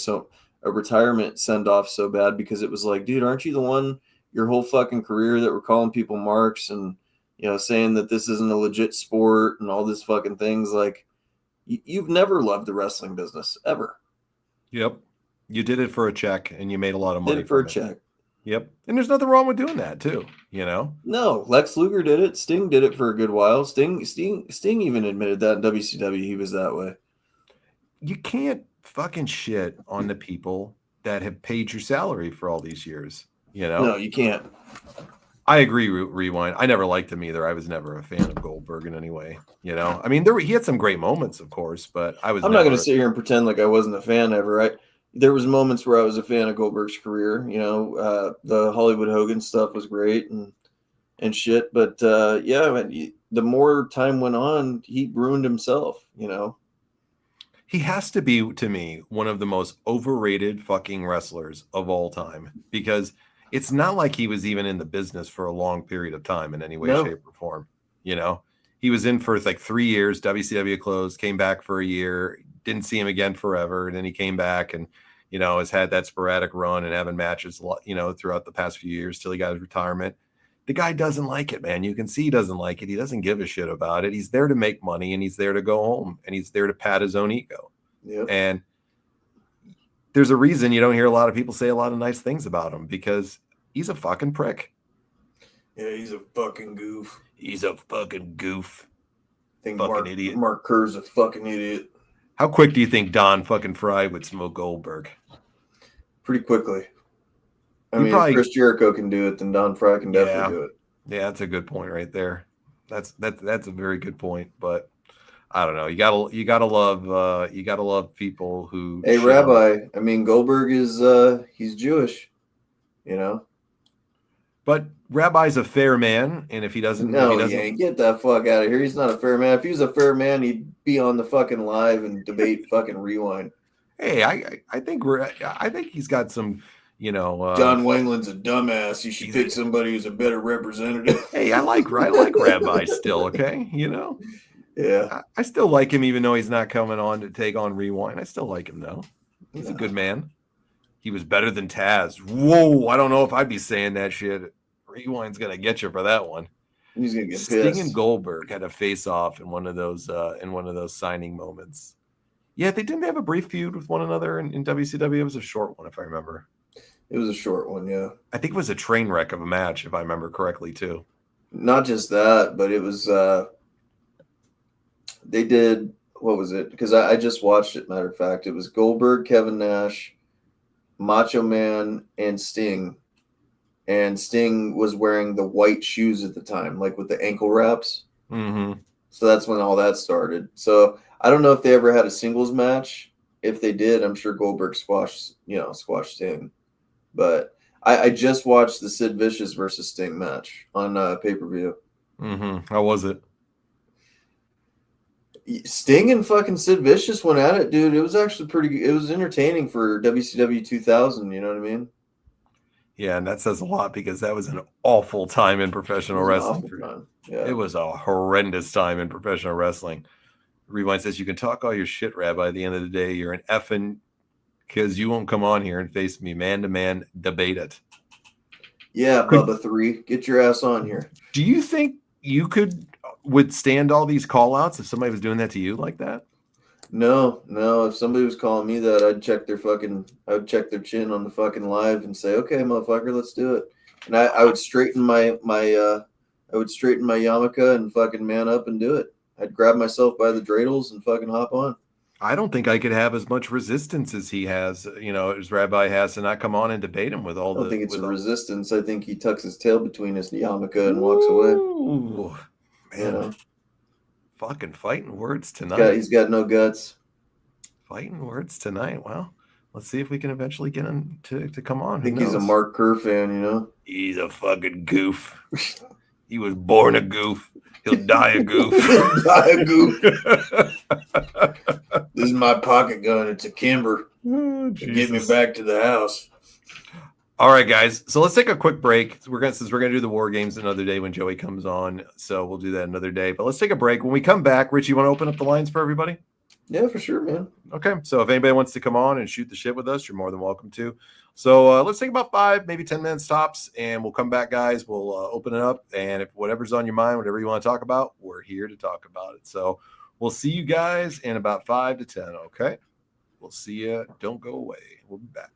send off so bad, because it was like, dude, aren't you the one your whole fucking career that were calling people marks and, you know, saying that this isn't a legit sport and all this fucking things? Like, you've never loved the wrestling business ever. Yep. You did it for a check and you made a lot of money. Did it for a check. Yep. And there's nothing wrong with doing that too, you know? No, Lex Luger did it. Sting did it for a good while. Sting even admitted that in WCW he was that way. You can't fucking shit on the people that have paid your salary for all these years, you know? No, you can't. I agree, Rewind. I never liked him either. I was never a fan of Goldberg in any way, you know? I mean, he had some great moments, of course, but I'm not going to sit here and pretend like I wasn't a fan ever. There was moments where I was a fan of Goldberg's career. You know, the Hollywood Hogan stuff was great and shit. But the more time went on, he ruined himself. You know, he has to be, to me, one of the most overrated fucking wrestlers of all time, because it's not like he was even in the business for a long period of time in any way, shape, or form. You know, he was in for like 3 years. WCW closed, came back for a year, didn't see him again forever, and then he came back and, you know, has had that sporadic run and having matches, you know, throughout the past few years till he got his retirement. The guy doesn't like it, man. You can see he doesn't like it. He doesn't give a shit about it. He's there to make money and he's there to go home and he's there to pat his own ego. Yep. And there's a reason you don't hear a lot of people say a lot of nice things about him, because he's a fucking prick. Yeah, he's a fucking goof. He's a fucking goof. Fucking idiot. Mark Kerr's a fucking idiot. How quick do you think Don fucking Fry would smoke Goldberg? Pretty quickly. I mean, if Chris Jericho can do it, then Don Fry can definitely do it. Yeah, that's a good point right there. That's a very good point. But I don't know. You gotta love people who. Hey, Rabbi. I mean, Goldberg is he's Jewish, you know. But Rabbi's a fair man, and if he doesn't, get that fuck out of here. He's not a fair man. If he was a fair man, he'd be on the fucking live and debate fucking Rewind. Hey, I think he's got some, you know. John Wangland's a dumbass. You should pick somebody who's a better representative. Hey, I like Rabbi still. Okay, you know. Yeah, I still like him, even though he's not coming on to take on Rewind. I still like him though. He's a good man. He was better than Taz. Whoa, I don't know if I'd be saying that shit. Rewind's gonna get you for that one. He's gonna get Sting pissed. and Goldberg had a face off in one of those signing moments. Yeah, they didn't have a brief feud with one another in WCW. It was a short one, if I remember. It was a short one, yeah. I think it was a train wreck of a match, if I remember correctly, too. Not just that, but it was they did, what was it? Because I just watched it, matter of fact. It was Goldberg, Kevin Nash, Macho Man, and Sting. And Sting was wearing the white shoes at the time, like with the ankle wraps. Mm-hmm. So that's when all that started. So I don't know if they ever had a singles match. If they did, I'm sure Goldberg squashed Sting. But I just watched the Sid Vicious versus Sting match on pay-per-view. How was it? Sting and fucking Sid Vicious went at it, dude. It was actually pretty. It was entertaining for WCW 2000. You know what I mean? Yeah, and that says a lot because that was an awful time in professional wrestling. Yeah. It was a horrendous time in professional wrestling. Rewind says, you can talk all your shit, Rabbi. At the end of the day, you're an effing because you won't come on here and face me man-to-man. Debate it. Yeah, Bubba 3. Get your ass on here. Do you think you could withstand all these call-outs if somebody was doing that to you like that? No. If somebody was calling me that, I'd check their chin on the fucking live and say, "Okay, motherfucker, let's do it." And I would straighten my yarmulke and fucking man up and do it. I'd grab myself by the dreidels and fucking hop on. I don't think I could have as much resistance as he has, as Rabbi has, to not come on and debate him with all I don't think it's a resistance. I think he tucks his tail between his yarmulke and walks away. Ooh, man. You know? Fucking fighting words tonight. He's got no guts. Fighting words tonight. Well, let's see if we can eventually get him to come on. I think he's a Mark Kerr fan, you know? He's a fucking goof. He was born a goof. He'll die a goof. He'll die a goof. This is my pocket gun. It's a Kimber. Oh, get me back to the house. All right, guys. So let's take a quick break. Since we're gonna do the WarGames another day when Joey comes on. So we'll do that another day. But let's take a break. When we come back, Rich, you want to open up the lines for everybody? Yeah, for sure, man. Okay. So if anybody wants to come on and shoot the shit with us, you're more than welcome to. So let's take about 5, maybe 10 minutes tops, and we'll come back, guys. We'll open it up, and if whatever's on your mind, whatever you want to talk about, we're here to talk about it. So we'll see you guys in about 5 to 10. Okay. We'll see you. Don't go away. We'll be back.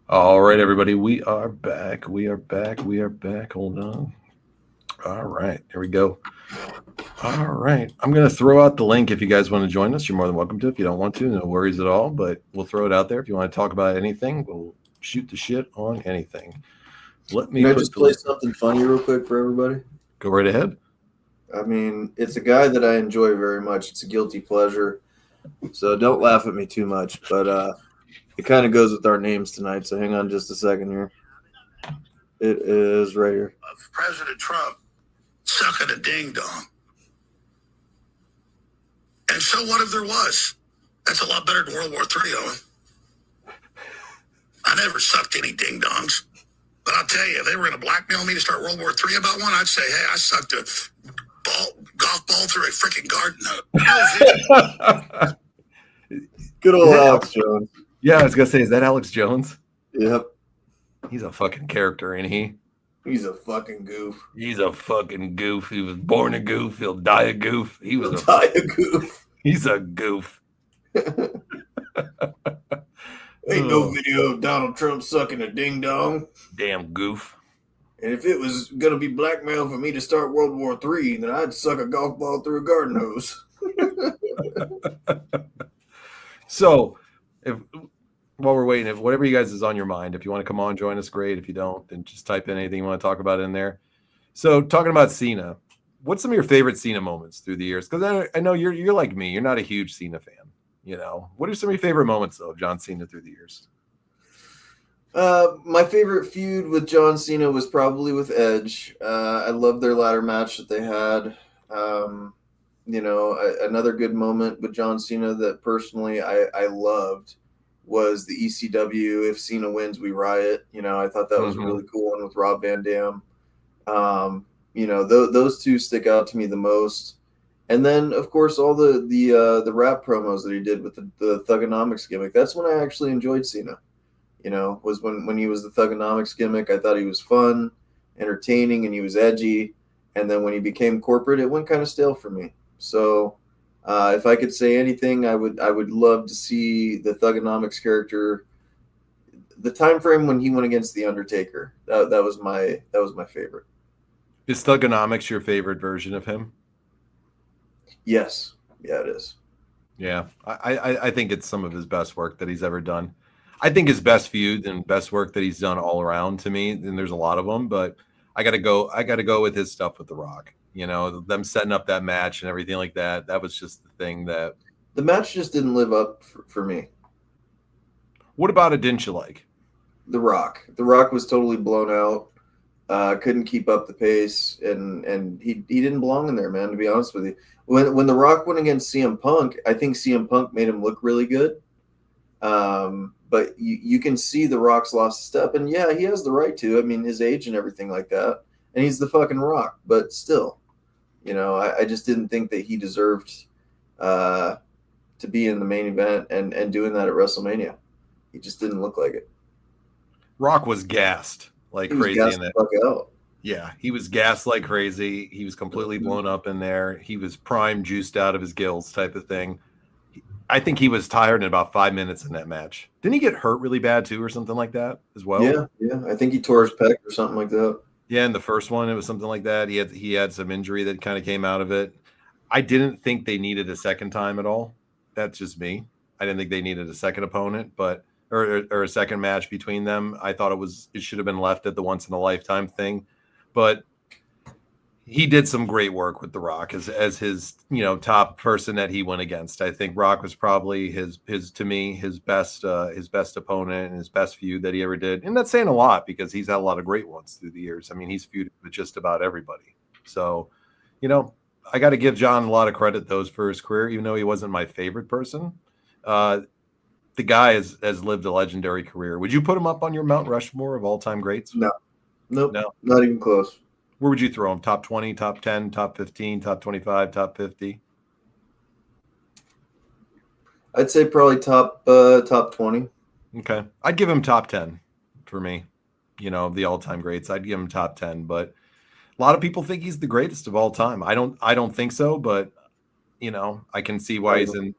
All right, everybody, we are back. We are back. We are back. Hold on. All right, here we go. All right, I'm going to throw out the link if you guys want to join us. You're more than welcome to. If you don't want to, no worries at all. But we'll throw it out there. If you want to talk about anything, we'll shoot the shit on anything. Let me Can I put just play something funny real quick for everybody? Go right ahead. I mean, it's a guy that I enjoy very much. It's a guilty pleasure, so don't laugh at me too much. But it kind of goes with our names tonight. So hang on just a second here. It is right here. Of President Trump sucking a ding dong. And so what if there was? That's a lot better than World War III, Owen. I never sucked any ding dongs. But I'll tell you, if they were going to blackmail me to start World War III about one, I'd say, hey, I sucked a golf ball through a freaking garden hose. Good old Alex Jones. Yeah, I was going to say, is that Alex Jones? Yep. He's a fucking character, ain't he? He's a fucking goof. He's a fucking goof. He was born a goof. He'll die a goof. He'll die a goof. He's a goof. Ain't no video of Donald Trump sucking a ding dong. Damn goof. And if it was going to be blackmail for me to start World War III, then I'd suck a golf ball through a garden hose. So, while we're waiting, if whatever you guys is on your mind, if you want to come on, join us, great. If you don't, then just type in anything you want to talk about in there. So, talking about Cena, what's some of your favorite Cena moments through the years? Because I know you're like me. You're not a huge Cena fan. You know, what are some of your favorite moments, though, of John Cena through the years? My favorite feud with John Cena was probably with Edge. I loved their ladder match that they had. Another good moment with John Cena that personally I loved was the ECW. If Cena wins, we riot. I thought that was a really cool one with Rob Van Dam. Those two stick out to me the most. And then, of course, all the rap promos that he did with the Thugonomics gimmick. That's when I actually enjoyed Cena. Was when he was the Thugonomics gimmick. I thought he was fun, entertaining, and he was edgy. And then when he became corporate, it went kind of stale for me. So if I could say anything, I would love to see the Thugonomics character. The time frame when he went against the Undertaker. That was my favorite. Is Thugonomics your favorite version of him? Yes. Yeah, it is. Yeah, I think it's some of his best work that he's ever done. I think his best feud and best work that he's done all around to me, and there's a lot of them, but I got to go with his stuff with The Rock. Them setting up that match and everything like that. That was just the thing that the match just didn't live up for me. What about it didn't you like? The Rock. The Rock was totally blown out. Couldn't keep up the pace, and he didn't belong in there, man, to be honest with you. When The Rock went against CM Punk, I think CM Punk made him look really good. But you can see The Rock's lost a step, and yeah, he has the right to. I mean, his age and everything like that, and he's the fucking Rock. But still, I just didn't think that he deserved to be in the main event and doing that at WrestleMania. He just didn't look like it. Rock was gassed like crazy in that. Fuck out. Yeah, he was gassed like crazy. He was completely blown up in there. He was prime juiced out of his gills type of thing. I think he was tired in about 5 minutes in that match. Didn't he get hurt really bad too or something like that as well? Yeah. I think he tore his pec or something like that. Yeah, in the first one, it was something like that. He had some injury that kind of came out of it. I didn't think they needed a second time at all. That's just me. I didn't think they needed a second opponent, or a second match between them. I thought it should have been left at the once in a lifetime thing. But he did some great work with The Rock as his top person that he went against. I think Rock was probably his best opponent and his best feud that he ever did. And that's saying a lot because he's had a lot of great ones through the years. I mean, he's feuded with just about everybody. So, I got to give John a lot of credit for his career, even though he wasn't my favorite person. The guy has lived a legendary career. Would you put him up on your Mount Rushmore of all-time greats? No. Nope. No. Not even close. Where would you throw him? Top 20, top 10, top 15, top 25, top 50? I'd say probably top 20. Okay. I'd give him top 10 for me. The all-time greats. I'd give him top 10, but a lot of people think he's the greatest of all time. I don't think so, but I can see why he's in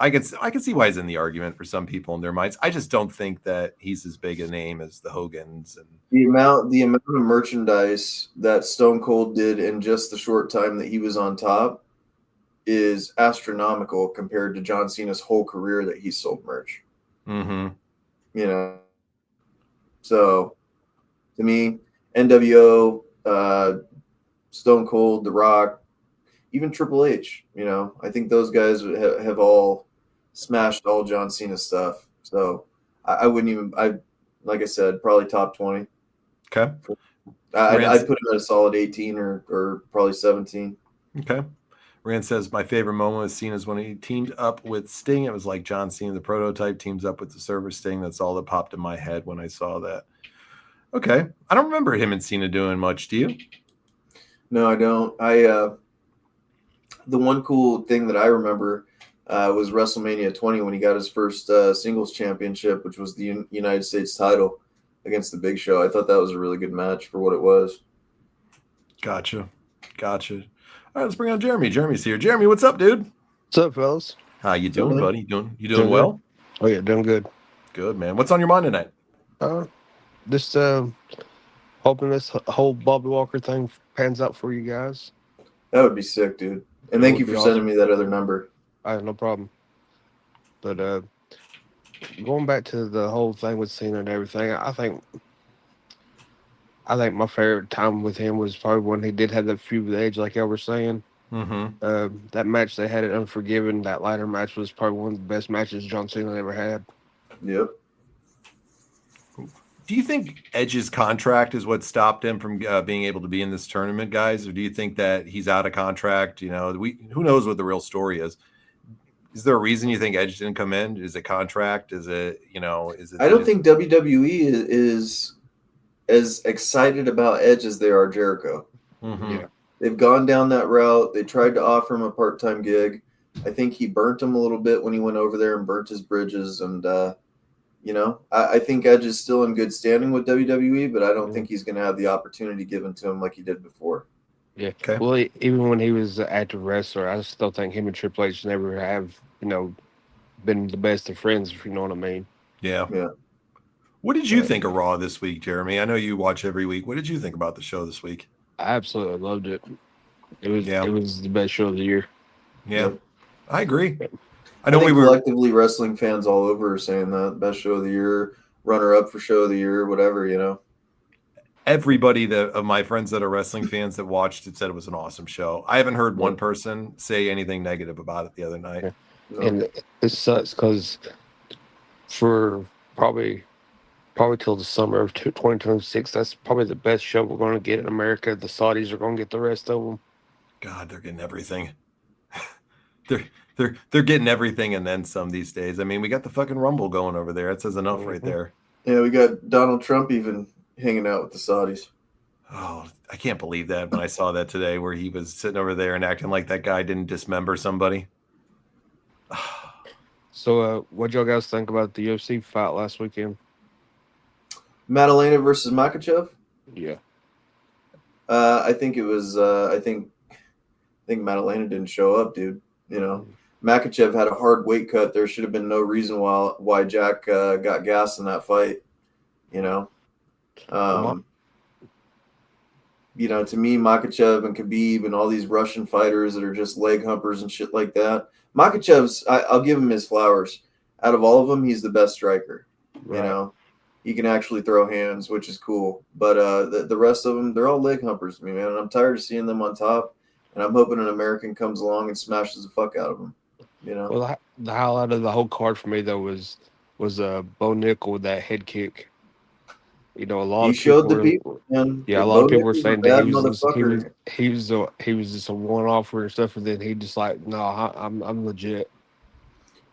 I can see why he's in the argument for some people in their minds. I just don't think that he's as big a name as the Hogans and The amount of merchandise that Stone Cold did in just the short time that he was on top is astronomical compared to John Cena's whole career that he sold merch. Mm-hmm. You know, so to me, NWO, Stone Cold, The Rock, even Triple H, you know, I think those guys have all smashed all John Cena stuff. So I wouldn't even, like I said, probably top 20. Okay. I'd put him at a solid 18 or probably 17. Okay. Rand says, my favorite moment with Cena is when he teamed up with Sting. It was like John Cena, the prototype, teams up with the server Sting. That's all that popped in my head when I saw that. Okay. I don't remember him and Cena doing much. Do you? No, I don't. The one cool thing that I remember was WrestleMania 20 when he got his first singles championship, which was the United States title against the Big Show. I thought that was a really good match for what it was. Gotcha. All right, let's bring on Jeremy. Jeremy's here. Jeremy, what's up, dude? What's up, fellas? How you doing, buddy? You doing well? Good. Oh yeah, doing good. Good, man. What's on your mind tonight? Just hoping this whole Bobby Walker thing pans out for you guys. That would be sick, dude. And thank you for sending me that other number. I have no problem. But going back to the whole thing with Cena and everything, I think my favorite time with him was probably when he did have that feud with Edge, like y'all were saying. Mm-hmm. That match they had at Unforgiven, that ladder match was probably one of the best matches John Cena ever had. Yep. Do you think Edge's contract is what stopped him from being able to be in this tournament, guys? Or do you think that he's out of contract? You know, who knows what the real story is? Is there a reason you think Edge didn't come in? Is it contract? Is it, I don't think WWE is as excited about Edge as they are Jericho. Mm-hmm. Yeah. They've gone down that route. They tried to offer him a part-time gig. I think he burnt him a little bit when he went over there and burnt his bridges. And, I think Edge is still in good standing with WWE, but I don't think he's going to have the opportunity given to him like he did before. Yeah. Okay. Well, even when he was an active wrestler, I still think him and Triple H never have, been the best of friends, if you know what I mean. Yeah. Yeah. What did you think of Raw this week, Jeremy? I know you watch every week. What did you think about the show this week? I absolutely loved it. It was Yeah. It was the best show of the year. Yeah. Yep. I agree. I think collectively wrestling fans all over are saying that best show of the year, runner up for show of the year, whatever, Everybody of my friends that are wrestling fans that watched it said it was an awesome show. I haven't heard one person say anything negative about it the other night. Yeah. No. And it sucks because for probably till the summer of 2026, that's probably the best show we're going to get in America. The Saudis are going to get the rest of them. God, they're getting everything. They're getting everything and then some these days. I mean, we got the fucking Rumble going over there. It says enough right there. Yeah, we got Donald Trump even hanging out with the Saudis. Oh, I can't believe that when I saw that today where he was sitting over there and acting like that guy didn't dismember somebody. So, what y'all guys think about the UFC fight last weekend? Madalena versus Makachev? Yeah. I think it was. I think Madalena didn't show up, dude. Makachev had a hard weight cut. There should have been no reason why Jack got gassed in that fight. To me, Makachev and Khabib and all these Russian fighters that are just leg humpers and shit like that. Makachev's, I'll give him his flowers. Out of all of them, he's the best striker. Right. He can actually throw hands, which is cool. But the rest of them, they're all leg humpers to me, man. And I'm tired of seeing them on top. And I'm hoping an American comes along and smashes the fuck out of them. Well, the highlight of the whole card for me though was Bo Nickel with that head kick. A lot He of showed people the people, man. Yeah, a lot of people were saying that motherfucker. he was just a one-offer and stuff, and then he just like, no, I'm legit.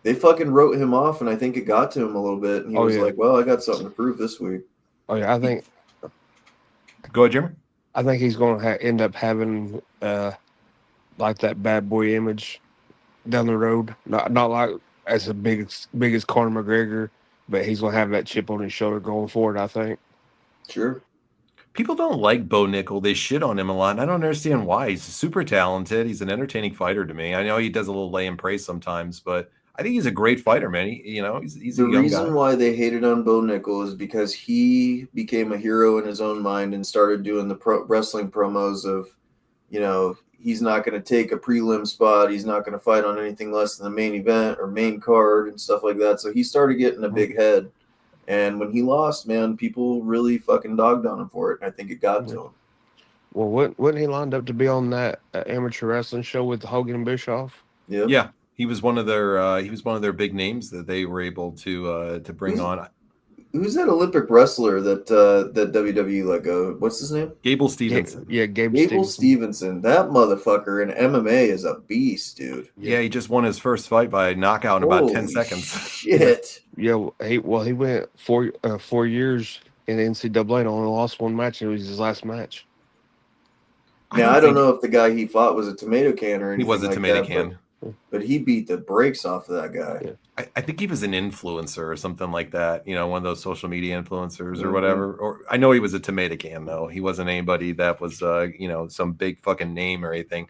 They fucking wrote him off, and I think it got to him a little bit. And he was yeah. like, well, I got something to prove this week. Oh yeah, I think. Go ahead, Jimmy. I think he's going to end up having like that bad boy image down the road. Not like as big as Conor McGregor, but he's going to have that chip on his shoulder going forward, I think. Sure. People don't like Bo Nickel. They shit on him a lot. And I don't understand why. He's super talented. He's an entertaining fighter to me. I know he does a little lay and praise sometimes, but I think he's a great fighter, man. He's a The young reason guy. why they hated on Bo Nickel is because he became a hero in his own mind and started doing the wrestling promos of, he's not going to take a prelim spot. He's not going to fight on anything less than the main event or main card and stuff like that. So he started getting a big head. And when he lost, man, people really fucking dogged on him for it. And I think it got to him. Well, wasn't he lined up to be on that amateur wrestling show with Hogan and Bischoff? Yep. Yeah, he was one of their big names that they were able to bring on. Who's that Olympic wrestler that WWE let go? What's his name? Gable Stevenson. Gable Stevenson. That motherfucker in MMA is a beast, dude. Yeah, he just won his first fight by knockout in about 10 seconds. Shit. Yeah, he went 4 years in NCAA and only lost one match, and it was his last match. Now, I don't know if the guy he fought was a tomato can or anything. He was a tomato can. But he beat the brakes off of that guy. Yeah. I think he was an influencer or something like that, one of those social media influencers or whatever. Or I know he was a tomato can, though. He wasn't anybody that was, some big fucking name or anything.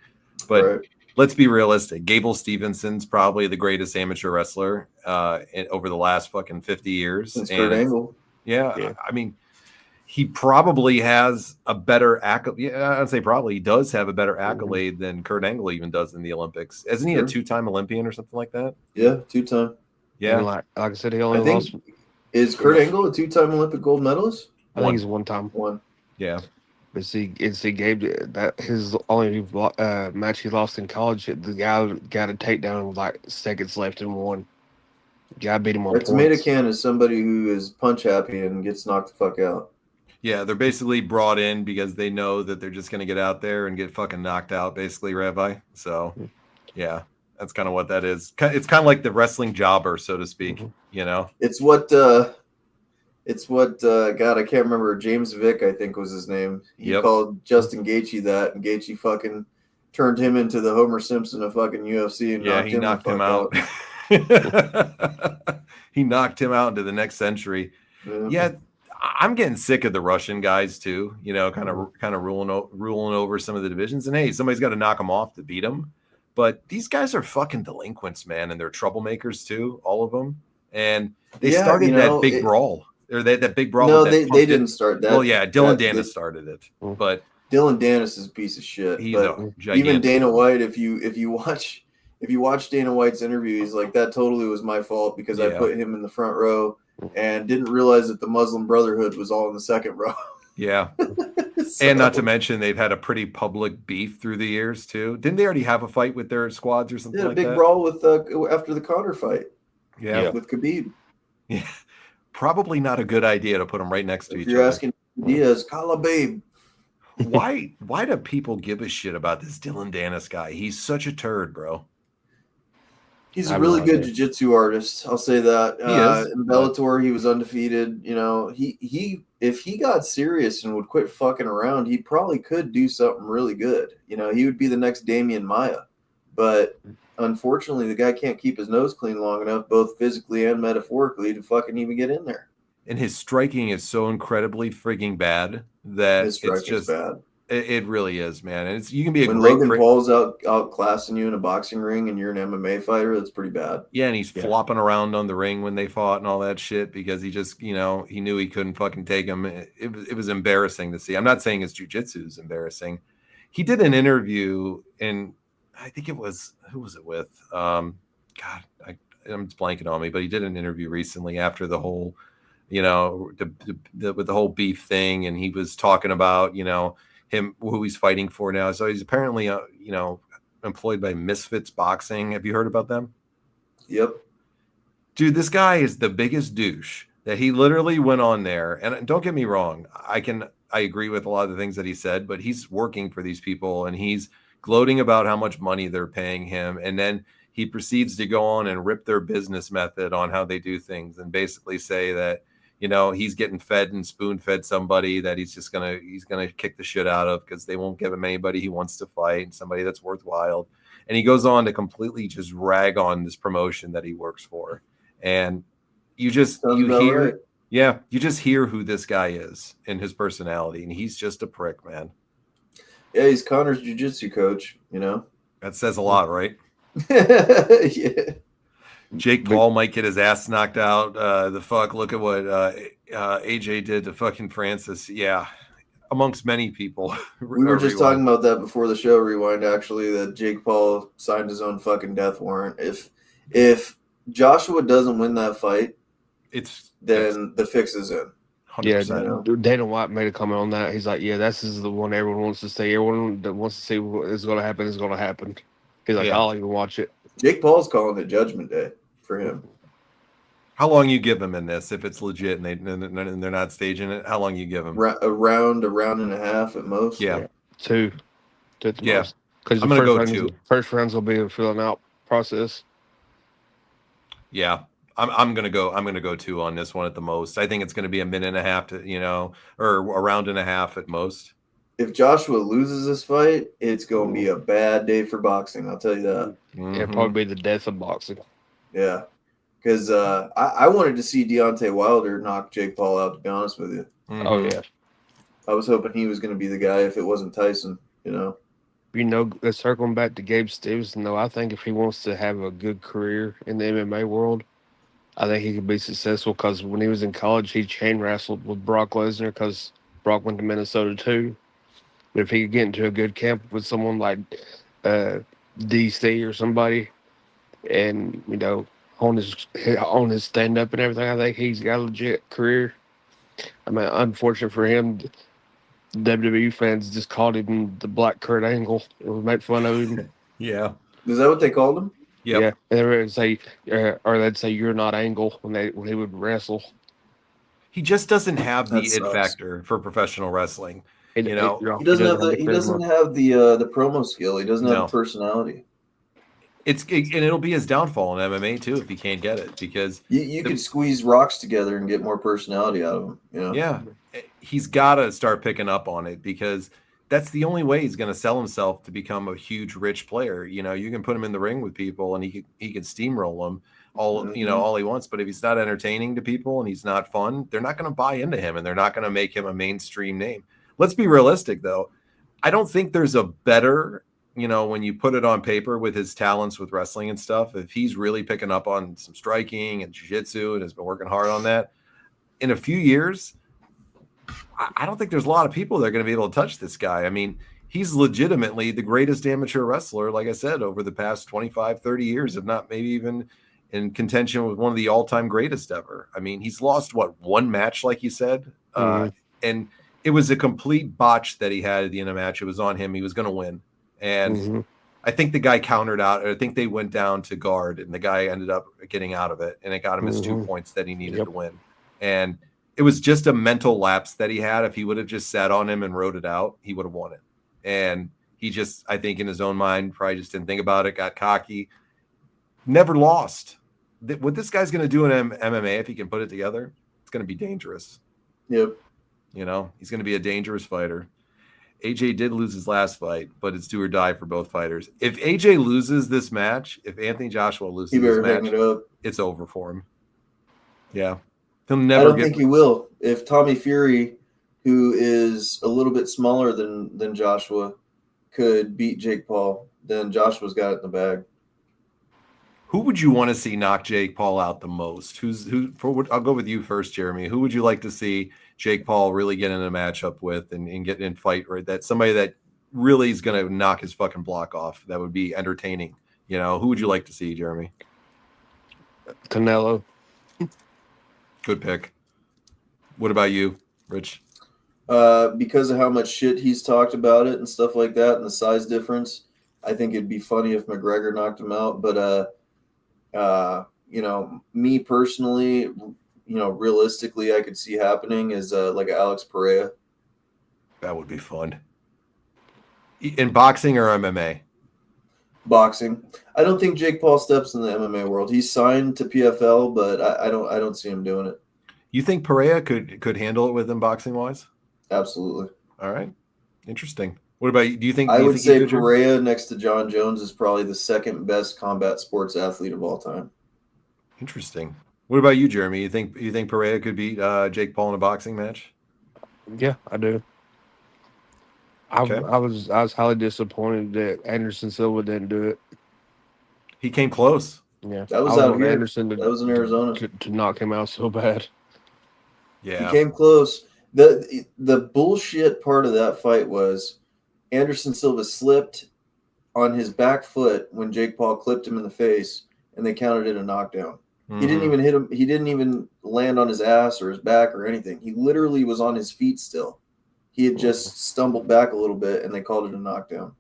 But let's be realistic. Gable Stevenson's probably the greatest amateur wrestler over the last fucking 50 years. Since Kurt Angle. Yeah, I mean, he probably has a better accolade. Yeah, I'd say probably he does have a better accolade than Kurt Angle even does in the Olympics. Isn't he a 2-time Olympian or something like that? Yeah, 2-time. Yeah, and like I said, he only lost. Is Kurt Angle a 2-time Olympic gold medalist? I think he's one-time. One. Yeah. But see, Gabe, that his only match he lost in college, the guy got a takedown with like seconds left and won. Guy beat him on points. Tomato can is somebody who is punch happy and gets knocked the fuck out. Yeah, they're basically brought in because they know that they're just going to get out there and get fucking knocked out, basically, Rabbi. So, yeah, that's kind of what that is. It's kind of like the wrestling jobber, so to speak, It's what, God, I can't remember. James Vick, I think was his name. He called Justin Gaethje that, and Gaethje fucking turned him into the Homer Simpson of fucking UFC and knocked him out. He knocked him out into the next century. Yeah. I'm getting sick of the Russian guys too, kind of ruling over some of the divisions. And hey, somebody's got to knock them off to beat them. But these guys are fucking delinquents, man, and they're troublemakers too, all of them. And they started that big brawl, or that big brawl. No, they didn't start that. Well, yeah, Dylan Dennis started it, but Dylan Dennis is a piece of shit. He's even Dana White, if you watch Dana White's interview, he's like, that totally was my fault because I put him in the front row and didn't realize that the Muslim Brotherhood was all in the second row. Yeah. And not to mention, they've had a pretty public beef through the years, too. Didn't they already have a fight with their squads or something like that? Yeah, a big brawl with after the Conor fight. Yeah. With Khabib. Yeah. Probably not a good idea to put them right next to each other. You're asking Diaz, call a babe. Why do people give a shit about this Dylan Dennis guy? He's such a turd, bro. He's a really good jiu-jitsu artist. I'll say that. In Bellator, he was undefeated. He if he got serious and would quit fucking around, he probably could do something really good. He would be the next Damian Maia. But unfortunately, the guy can't keep his nose clean long enough, both physically and metaphorically, to fucking even get in there. And his striking is so incredibly frigging bad that his it's just bad. It really is, man. And you can be when Logan Paul's outclassing you in a boxing ring and you're an MMA fighter, that's pretty bad. Yeah, and he's flopping around on the ring when they fought and all that shit because he just, he knew he couldn't fucking take him. It was embarrassing to see. I'm not saying his jiu-jitsu is embarrassing. He did an interview, and I think it was, who was it with? I'm blanking on me, but he did an interview recently after the whole, with the whole beef thing, and he was talking about, him, who he's fighting for now. So he's apparently, employed by Misfits Boxing. Have you heard about them? Yep. Dude, this guy is the biggest douche that he literally went on there. And don't get me wrong. I agree with a lot of the things that he said, but he's working for these people and he's gloating about how much money they're paying him. And then he proceeds to go on and rip their business method on how they do things and basically say that, he's getting fed and spoon-fed somebody that he's gonna kick the shit out of because they won't give him anybody he wants to fight and somebody that's worthwhile. And he goes on to completely just rag on this promotion that he works for. And you just hear who this guy is and his personality, and he's just a prick, man. Yeah, he's Connor's jiu-jitsu coach. That says a lot, right? Yeah. Jake Paul might get his ass knocked out. Look at what AJ did to fucking Francis. Yeah, amongst many people. We were just talking about that before the show. Rewind, actually, that Jake Paul signed his own fucking death warrant. If Joshua doesn't win that fight, then the fix is in. 100%. Yeah, Dana White made a comment on that. He's like, "Yeah, this is the one everyone wants to see. Everyone that wants to see what is going to happen is going to happen." He's like, "I'll even watch it." Jake Paul's calling it Judgment Day for him. How long you give him in this if it's legit and they're not staging it? How long you give him? A round and a half at most. Yeah. Two at the most. Because I'm gonna go 2. First rounds will be a filling out process. Yeah. I'm gonna go 2 on this one at the most. I think it's gonna be a minute and a half or a round and a half at most. If Joshua loses this fight, it's gonna be a bad day for boxing. I'll tell you that. Mm-hmm. It'll probably be the death of boxing. Yeah, because I wanted to see Deontay Wilder knock Jake Paul out. To be honest with you. Mm-hmm. Oh yeah. I was hoping he was gonna be the guy if it wasn't Tyson. Circling back to Gabe Stevenson, though, I think if he wants to have a good career in the MMA world, I think he could be successful because when he was in college, he chain wrestled with Brock Lesnar because Brock went to Minnesota too. But if he could get into a good camp with someone like DC or somebody, and on his stand up and everything, I think he's got a legit career. I mean, unfortunate for him, WWE fans just called him the Black Kurt Angle. It was made fun of him. Yeah. Is that what they called him? Yep. Yeah, and they would say, or they'd say, "You're not Angle" when he would wrestle. He just doesn't have the it factor for professional wrestling. He doesn't have the promo skill. He doesn't have the personality. And it'll be his downfall in MMA too if he can't get it, because you could squeeze rocks together and get more personality out of him. Yeah, he's got to start picking up on it, because that's the only way he's going to sell himself to become a huge, rich player. You can put him in the ring with people and he can steamroll them all he wants. But if he's not entertaining to people and he's not fun, they're not going to buy into him and they're not going to make him a mainstream name. Let's be realistic, though. I don't think there's a better, when you put it on paper with his talents with wrestling and stuff, if he's really picking up on some striking and jiu-jitsu and has been working hard on that, in a few years, I don't think there's a lot of people that are going to be able to touch this guy. I mean, he's legitimately the greatest amateur wrestler, like I said, over the past 25, 30 years, if not maybe even in contention with one of the all-time greatest ever. I mean, he's lost, one match, like you said? And it was a complete botch that he had at the end of the match. It was on him. He was going to win. And I think the guy countered out. I think they went down to guard, and the guy ended up getting out of it, and it got him his 2 points that he needed to win. And it was just a mental lapse that he had. If he would have just sat on him and wrote it out, he would have won it. And he just, I think in his own mind, probably just didn't think about it, got cocky, never lost. What this guy's going to do in MMA, if he can put it together, it's going to be dangerous. Yep. He's going to be a dangerous fighter. AJ did lose his last fight, but it's do or die for both fighters. If AJ loses this match, if Anthony Joshua loses this match, it's over for him. Yeah. He'll never. I don't think he will. If Tommy Fury, who is a little bit smaller than Joshua, could beat Jake Paul, then Joshua's got it in the bag. Who would you want to see knock Jake Paul out the most? I'll go with you first, Jeremy. Who would you like to see Jake Paul really get in a matchup with and get in fight? Right, that's somebody that really is going to knock his fucking block off. That would be entertaining. Who would you like to see, Jeremy? Canelo. Good pick. What about you, Rich? Because of how much shit he's talked about it and stuff like that, and the size difference, I think it'd be funny if McGregor knocked him out. But me personally, realistically, I could see happening is like Alex Pereira. That would be fun. In boxing or MMA? Boxing. I don't think Jake Paul steps in the MMA world. He's signed to PFL, but I don't see him doing it. You think Pereira could handle it with him boxing wise? Absolutely. All right. Interesting. What about you? Do you think I would say Pereira next to John Jones is probably the second best combat sports athlete of all time? Interesting. What about you, Jeremy? You think Pereira could beat Jake Paul in a boxing match? Yeah, I do. Okay. I was highly disappointed that Anderson Silva didn't do it. He came close. Yeah, That was I out want here. Anderson That was in Arizona. to knock him out so bad. He Yeah. came close. The bullshit part of that fight was Anderson Silva slipped on his back foot when Jake Paul clipped him in the face, and they counted it a knockdown. He didn't even hit him. He didn't even land on his ass or his back or anything. He literally was on his feet still. He had just stumbled back a little bit, and they called it a knockdown.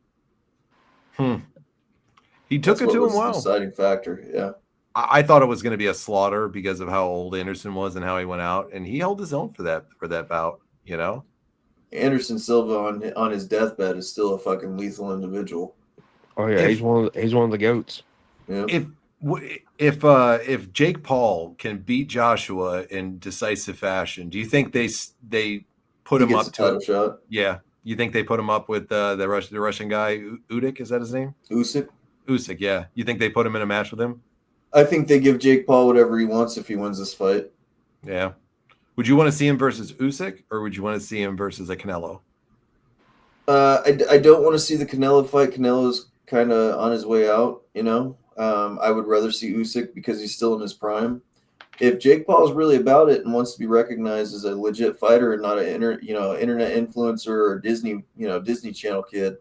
He took That's it to what him was the well. deciding factor. Yeah. I thought it was going to be a slaughter because of how old Anderson was and how he went out, and he held his own for that bout. You know, Anderson Silva on his deathbed is still a fucking lethal individual. Oh yeah, he's one of the goats. Yeah. If Jake Paul can beat Joshua in decisive fashion, do you think they put him up to a title shot? Yeah, you think they put him up with the Russian guy Udik? Is that his name? Usyk. Yeah. You think they put him in a match with him? I think they give Jake Paul whatever he wants if he wins this fight. Yeah. Would you want to see him versus Usyk, or would you want to see him versus a Canelo? I don't want to see the Canelo fight. Canelo's kind of on his way out, you know. I would rather see Usyk because he's still in his prime. If Jake Paul's really about it and wants to be recognized as a legit fighter and not an internet influencer or Disney Channel kid,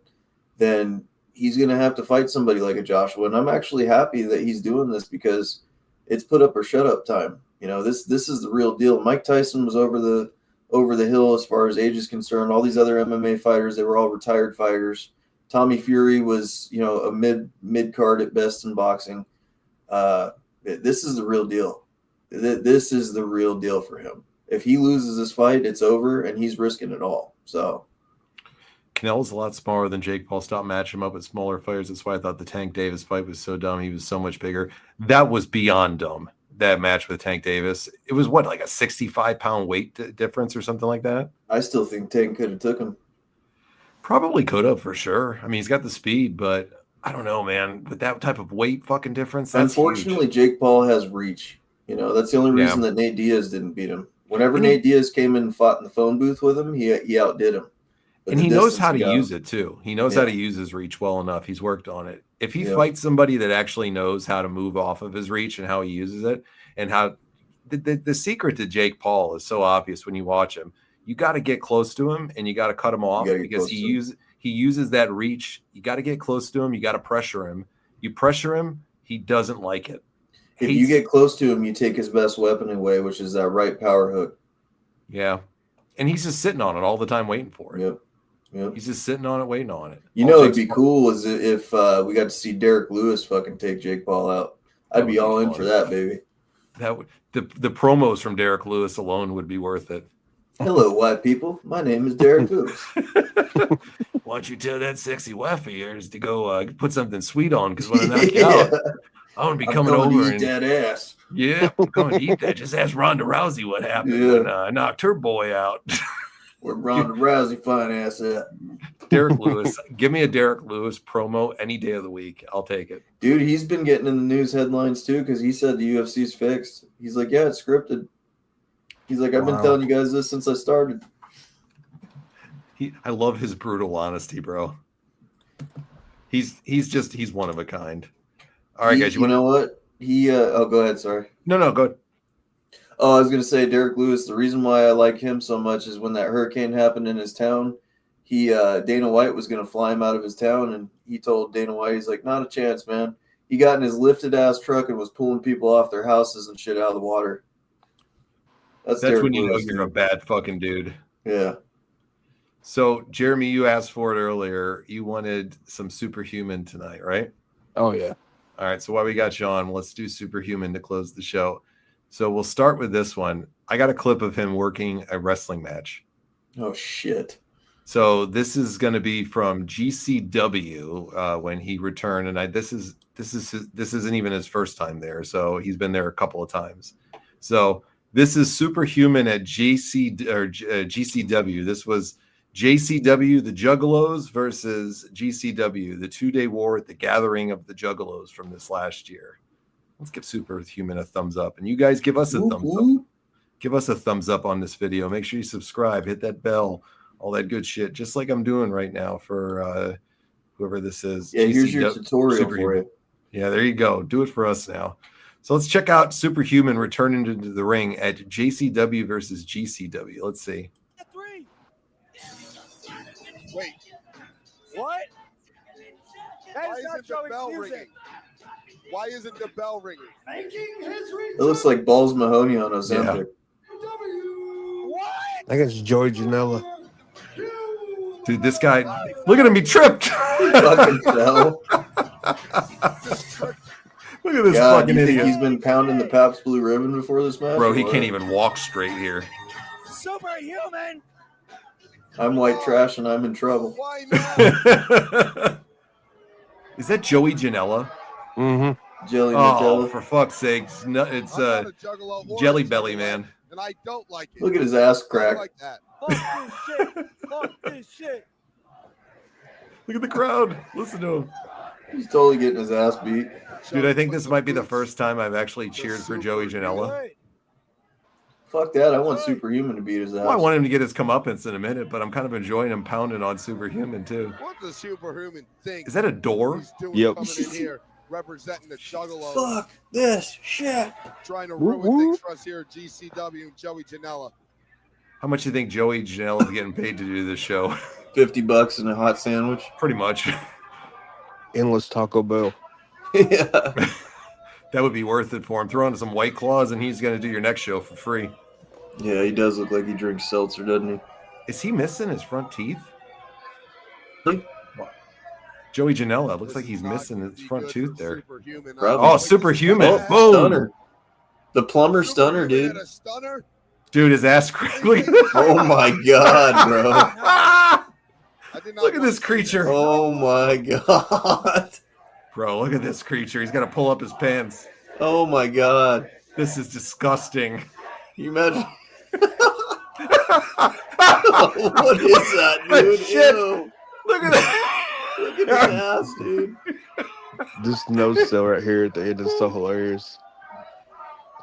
then he's going to have to fight somebody like a Joshua. And I'm actually happy that he's doing this because it's put up or shut up time. You know, this is the real deal. Mike Tyson was over the hill as far as age is concerned. All these other MMA fighters, they were all retired fighters. Tommy Fury was, a mid card at best in boxing. This is the real deal. This is the real deal for him. If he loses this fight, it's over, and he's risking it all. So Canelo's a lot smaller than Jake Paul. Stop matching him up with smaller fighters. That's why I thought the Tank Davis fight was so dumb. He was so much bigger. That was beyond dumb. That match with Tank Davis. It was like a 65-pound weight difference or something like that. I still think Tank could have took him. Probably could have for sure. I mean, he's got the speed, but I don't know, man. With that type of weight fucking difference, that's unfortunately huge. Jake Paul has reach. That's the only reason that Nate Diaz didn't beat him. Whenever Nate Diaz came in and fought in the phone booth with him, he outdid him. But and he knows how to use it too. He knows how to use his reach well enough. He's worked on it. If he fights somebody that actually knows how to move off of his reach and how he uses it, and how the secret to Jake Paul is so obvious when you watch him. You got to get close to him and you got to cut him off because he uses that reach. You got to get close to him. You got to pressure him. You pressure him, he doesn't like it. If you get close to him, you take his best weapon away, which is that right power hook. Yeah. And he's just sitting on it all the time waiting for it. Yep. He's just sitting on it, waiting on it. It'd be cool is if we got to see Derek Lewis fucking take Jake Paul out. I'd be all in for that, baby. That would the promos from Derek Lewis alone would be worth it. Hello, white people. My name is Derek Lewis. Why don't you tell that sexy wife of yours to go put something sweet on? Because when I knock you out, I'm going to be coming over and eat that ass. Yeah, I'm going to eat that. Just ask Ronda Rousey what happened when I knocked her boy out. Where Ronda Rousey fine ass at? Derek Lewis. Give me a Derek Lewis promo any day of the week. I'll take it. Dude, he's been getting in the news headlines too because he said the UFC's fixed. He's like, yeah, it's scripted. He's like, I've been telling you guys this since I started. I love his brutal honesty, bro. He's one of a kind. All right, guys. You know what? Go ahead. Sorry. No, go ahead. Oh, I was going to say, Derek Lewis, the reason why I like him so much is when that hurricane happened in his town, Dana White was going to fly him out of his town, and he told Dana White, he's like, not a chance, man. He got in his lifted-ass truck and was pulling people off their houses and shit out of the water. That's when you know you're a bad fucking dude. Yeah. So, Jeremy, you asked for it earlier. You wanted some Superhuman tonight, right? Oh, yeah. All right, so while we got you on, let's do Superhuman to close the show. So we'll start with this one. I got a clip of him working a wrestling match. Oh, shit. So this is going to be from GCW when he returned, and this isn't even his first time there. So he's been there a couple of times. So this is Superhuman at GCW. This was JCW, the Juggalos versus GCW, the 2-day war at the gathering of the Juggalos from this last year. Let's give Superhuman a thumbs up. And you guys give us a thumbs up. Give us a thumbs up on this video. Make sure you subscribe, hit that bell, all that good shit, just like I'm doing right now for whoever this is. Yeah, here's your tutorial for you. Yeah, there you go. Do it for us now. So let's check out Superhuman returning to the ring at JCW versus GCW. Let's see. Wait. What? Why isn't the bell ringing? Why isn't the bell ringing? It looks like Balls Mahoney on Ozempic. I think it's Joey Janela. Dude, this guy, look at him, he tripped. Fucking fell. Look at this God, fucking you think idiot. he's been pounding the Pabst Blue Ribbon before this match? Bro, he or what? can't even walk straight here. Superhuman. I'm white trash and I'm in trouble. Why not? Is that Joey Janela? Mm-hmm. Jelly Oh, Nutella. for fuck's sake. It's I'm not a juggalo or Jelly a Belly, juggalo, man. And I don't like it. Look at his ass I crack. don't like that. Fuck this shit. Fuck this shit. Look at the crowd. Listen to him. He's totally getting his ass beat. Dude, I think this might be the first time I've actually cheered for Joey Janela. Fuck that. I want Superhuman to beat his ass. Well, I want him to get his comeuppance in a minute, but I'm kind of enjoying him pounding on Superhuman, too. What does Superhuman think? Is that a door? He's doing Yep. coming in here representing the juggalo, Fuck this shit. trying to Whoop, ruin things whoop. for us here at GCW and Joey Janela. How much do you think Joey Janela is getting paid to do this show? $50 and a hot sandwich. Pretty much. Endless Taco Bell. Yeah. That would be worth it for him. Throw on some White Claws, and he's going to do your next show for free. Yeah, he does look like he drinks seltzer, doesn't he? Is he missing his front teeth? Really? Joey Janela looks This like is he's not missing gonna his be front good tooth for there. Superhuman. Probably. Oh, Superhuman. Oh, Boom. stunner. The plumber stunner, Superhuman dude. had a stunner? Dude, his ass crack. Look at this. Oh my god, bro. I did not Look at want this to see creature. Oh my god. Bro, look at this creature. He's got to pull up his pants. Oh my god. This is disgusting. Can you imagine? What is that, dude? Shit. Ew. Look at that. Look at his ass, dude. This nose cell right here at the end is so hilarious.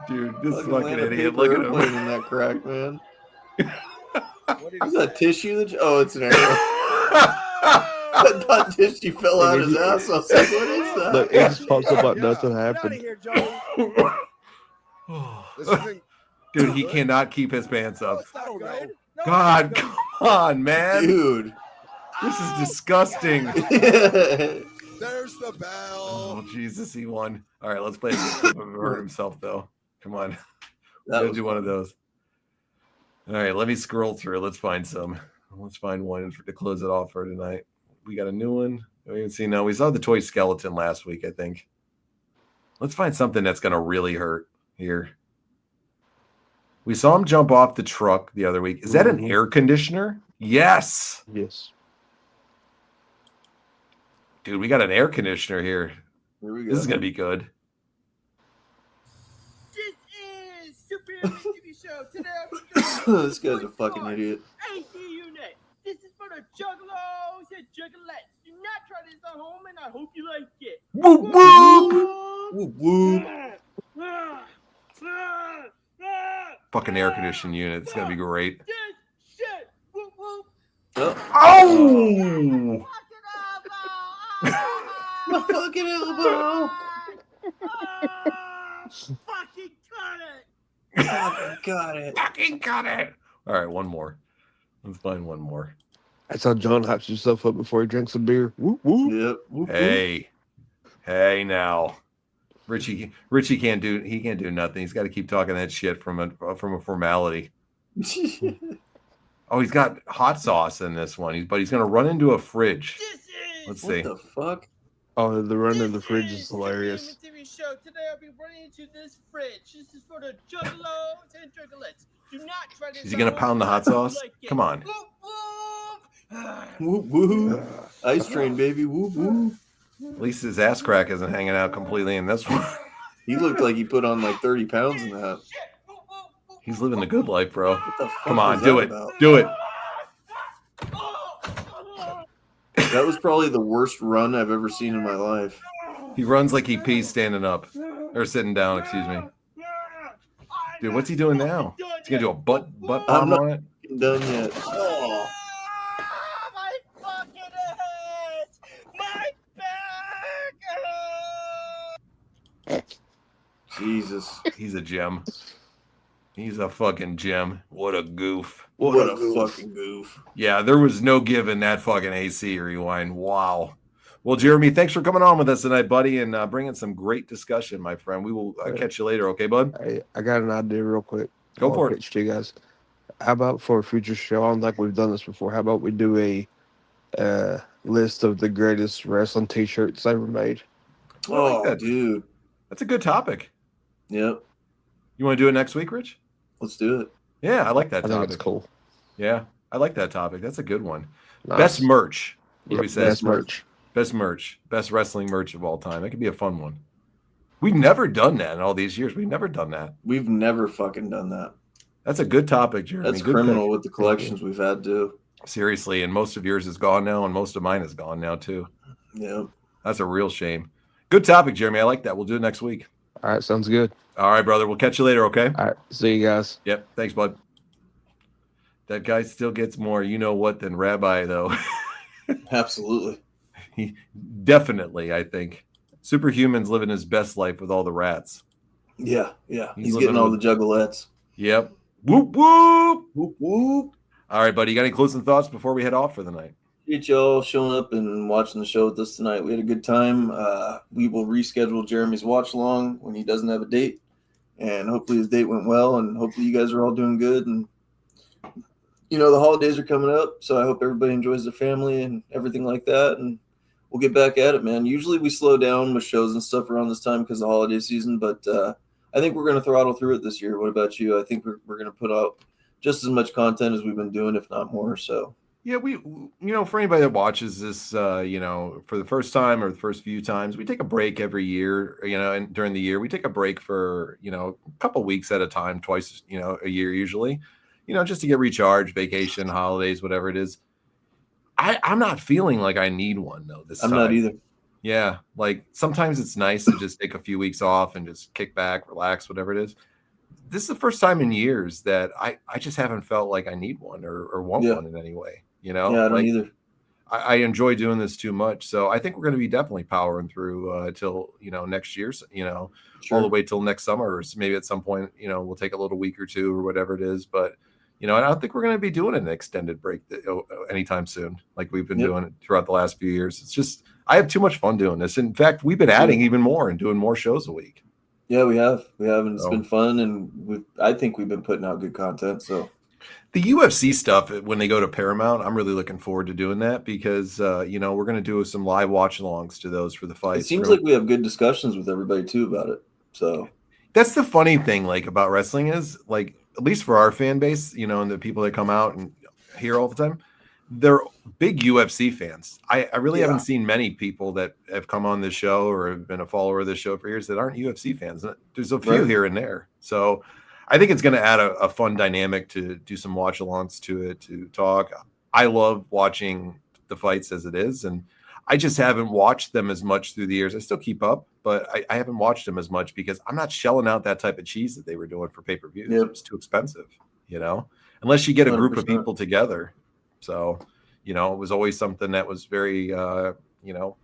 Dude, this Fucking fucking land a idiot. paper Look at airplane him. in that crack, man. What did he Is that say? tissue? Oh, it's an arrow. I thought tissue fell out of his ass. I was like, what is that? Look, it just pops up like Yeah. nothing Get out of happened. here, Joey. This isn't Dude, he cannot keep his pants up. I don't know. God, come on, man. Dude. This is disgusting. There's the bell. Oh, Jesus, he won. All right, let's play this. Hurt himself, though. Come on. That Gotta was do one of fun. those. All right, let me scroll through. Let's find some. Let's find one to close it off for tonight. We got a new one. We haven't seen now. We saw the toy skeleton last week, I think. Let's find something that's going to really hurt here. We saw him jump off the truck the other week. Is that an air conditioner? Yes. Yes. Dude, we got an air conditioner here. Here we go. This is going to be good. This is Superhuman TV Show. Today I'm This guy's a fucking idiot. AC Unit. This is for the juggalos and juggalettes. Do not try this at home, and I hope you like it. Whoop, whoop. Whoop, whoop. Fucking air conditioning unit. It's going to be great. This shit. Whoop, whoop. Oh, Oh! my fucking elbow. Fucking cut it. Fucking got it. Fucking got it. All right, one more. Let's find one more. That's how John hypes himself up before he drinks a beer. Whoop, whoop. Yep. Whoop, whoop. Hey now. Richie can't do nothing. He's got to keep talking that shit from a formality. Oh, he's got hot sauce in this one. But he's going to run into a fridge. This is. Let's What see. the fuck? Oh, the run in the This fridge is Superhuman hilarious. TV Show. Today I'll be running into this fridge. This is for the juggalos and juggalettes. Do not try this. Is he going to pound the hot sauce? Come on. Whoop, whoop. Whoop, whoop. Ice train, baby. Whoop, whoop. At least his ass crack isn't hanging out completely in this one. He looked like he put on like 30 pounds in that. He's living the good life, bro. What the fuck Come on, was do that it. about? Do it. That was probably the worst run I've ever seen in my life. He runs like he pees standing up. Or sitting down, excuse me. Dude, what's he doing now? He's going to do a butt I'm bomb not- on it? Done yet. Oh. My fucking head! My back! Jesus. He's a gem. He's a fucking gem. What a goof. What a fucking goof. Yeah, there was no giving that fucking AC rewind. Wow. Well, Jeremy, thanks for coming on with us tonight, buddy, and bringing some great discussion, my friend. We will catch you later, okay, bud? Hey, I got an idea real quick. Go for it. To you guys. How about for a future show? I don't think we've done this before. How about we do a list of the greatest wrestling T-shirts ever made? Well, I like that. Dude. That's a good topic. Yep. You want to do it next week, Rich? Let's do it. Yeah, I like that topic. I think it's cool. Yeah, I like that topic. That's a good one. Nice. Best merch. What do we say? Best merch. Best merch. Best wrestling merch of all time. That could be a fun one. We've never done that in all these years. We've never done that. We've never fucking done that. That's a good topic, Jeremy. That's good criminal pick. with the collections we've had, too. Seriously, and most of yours is gone now, and most of mine is gone now, too. Yep. That's a real shame. Good topic, Jeremy. I like that. We'll do it next week. All right, sounds good. All right, brother. We'll catch you later, okay? All right, see you guys. Yep. Thanks, bud. That guy still gets more you know what than Rabbi, though. Absolutely. He definitely, I think. Superhuman's living his best life with all the rats. Yeah. He's living getting all with- the juggalettes. Yep. Whoop, whoop. Whoop, whoop. All right, buddy. You got any closing thoughts before we head off for the night? Appreciate y'all showing up and watching the show with us tonight. We had a good time. We will reschedule Jeremy's watch along when he doesn't have a date. And hopefully his date went well. And hopefully you guys are all doing good. And, you know, the holidays are coming up. So I hope everybody enjoys their family and everything like that. And we'll get back at it, man. Usually we slow down with shows and stuff around this time because of the holiday season. But I think we're going to throttle through it this year. What about you? I think we're going to put out just as much content as we've been doing, if not more. So. Yeah, for anybody that watches this, for the first time or the first few times, we take a break every year, and during the year, we take a break for, a couple weeks at a time, twice, a year usually, just to get recharged, vacation, holidays, whatever it is. I'm not feeling like I need one, though, this time. I'm not either. Yeah, like sometimes it's nice to just take a few weeks off and just kick back, relax, whatever it is. This is the first time in years that I just haven't felt like I need one or want one in any way. Yeah, I don't either. I enjoy doing this too much. So I think we're going to be definitely powering through till, next year, Sure. all the way till next summer. Or maybe at some point, we'll take a little week or two or whatever it is. But, I don't think we're going to be doing an extended break anytime soon, like we've been doing throughout the last few years. It's just, I have too much fun doing this. In fact, we've been adding even more and doing more shows a week. Yeah, we have. And it's been fun. And I think we've been putting out good content. So. The UFC stuff, when they go to Paramount, I'm really looking forward to doing that because, we're going to do some live watch-alongs to those for the fights. It seems like we have good discussions with everybody, too, about it. So that's the funny thing, about wrestling is, at least for our fan base, and the people that come out and here all the time, they're big UFC fans. I really haven't seen many people that have come on this show or have been a follower of this show for years that aren't UFC fans. There's a few here and there. So I think it's going to add a fun dynamic to do some watch-alongs to it, to talk. I love watching the fights as it is, and I just haven't watched them as much through the years. I still keep up, but I haven't watched them as much because I'm not shelling out that type of cheese that they were doing for pay-per-views. It was too expensive, unless you get a group 100%. Of people together. So, it was always something that was very,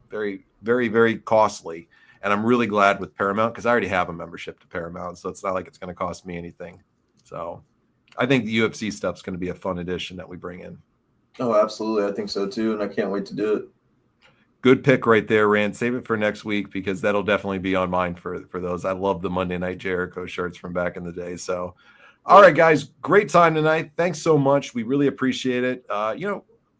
very, very, very costly. And I'm really glad with Paramount because I already have a membership to Paramount, so it's not like it's going to cost me anything. So I think the UFC stuff's going to be a fun addition that we bring in. Oh, absolutely. I think so, too, and I can't wait to do it. Good pick right there, Rand. Save it for next week because that'll definitely be on mine for those. I love the Monday Night Jericho shirts from back in the day. So, all right, guys, great time tonight. Thanks so much. We really appreciate it.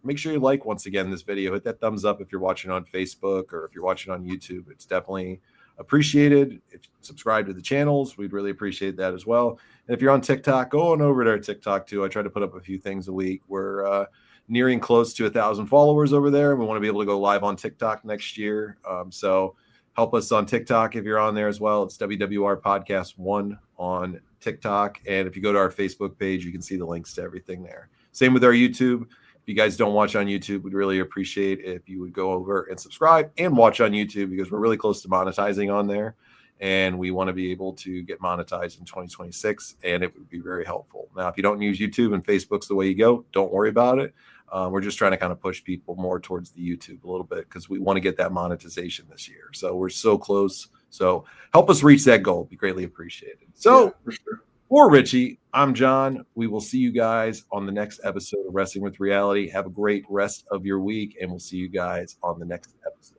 Make sure you like, once again, this video. Hit that thumbs up if you're watching on Facebook or if you're watching on YouTube. It's definitely appreciated. If you subscribe to the channels, we'd really appreciate that as well. And if you're on TikTok, go on over to our TikTok too. I try to put up a few things a week. We're nearing close to 1,000 followers over there. We want to be able to go live on TikTok next year. So help us on TikTok if you're on there as well. It's WWR Podcast 1 on TikTok. And if you go to our Facebook page, you can see the links to everything there. Same with our YouTube. If you guys don't watch on YouTube, we'd really appreciate if you would go over and subscribe and watch on YouTube because we're really close to monetizing on there. And we want to be able to get monetized in 2026, and it would be very helpful. Now, if you don't use YouTube and Facebook's the way you go, don't worry about it. We're just trying to kind of push people more towards the YouTube a little bit because we want to get that monetization this year. So we're so close So help us reach that goal. Be greatly appreciated. So Yeah, for sure. for Richie, I'm John. We will see you guys on the next episode of Wrestling with Reality. Have a great rest of your week, and we'll see you guys on the next episode.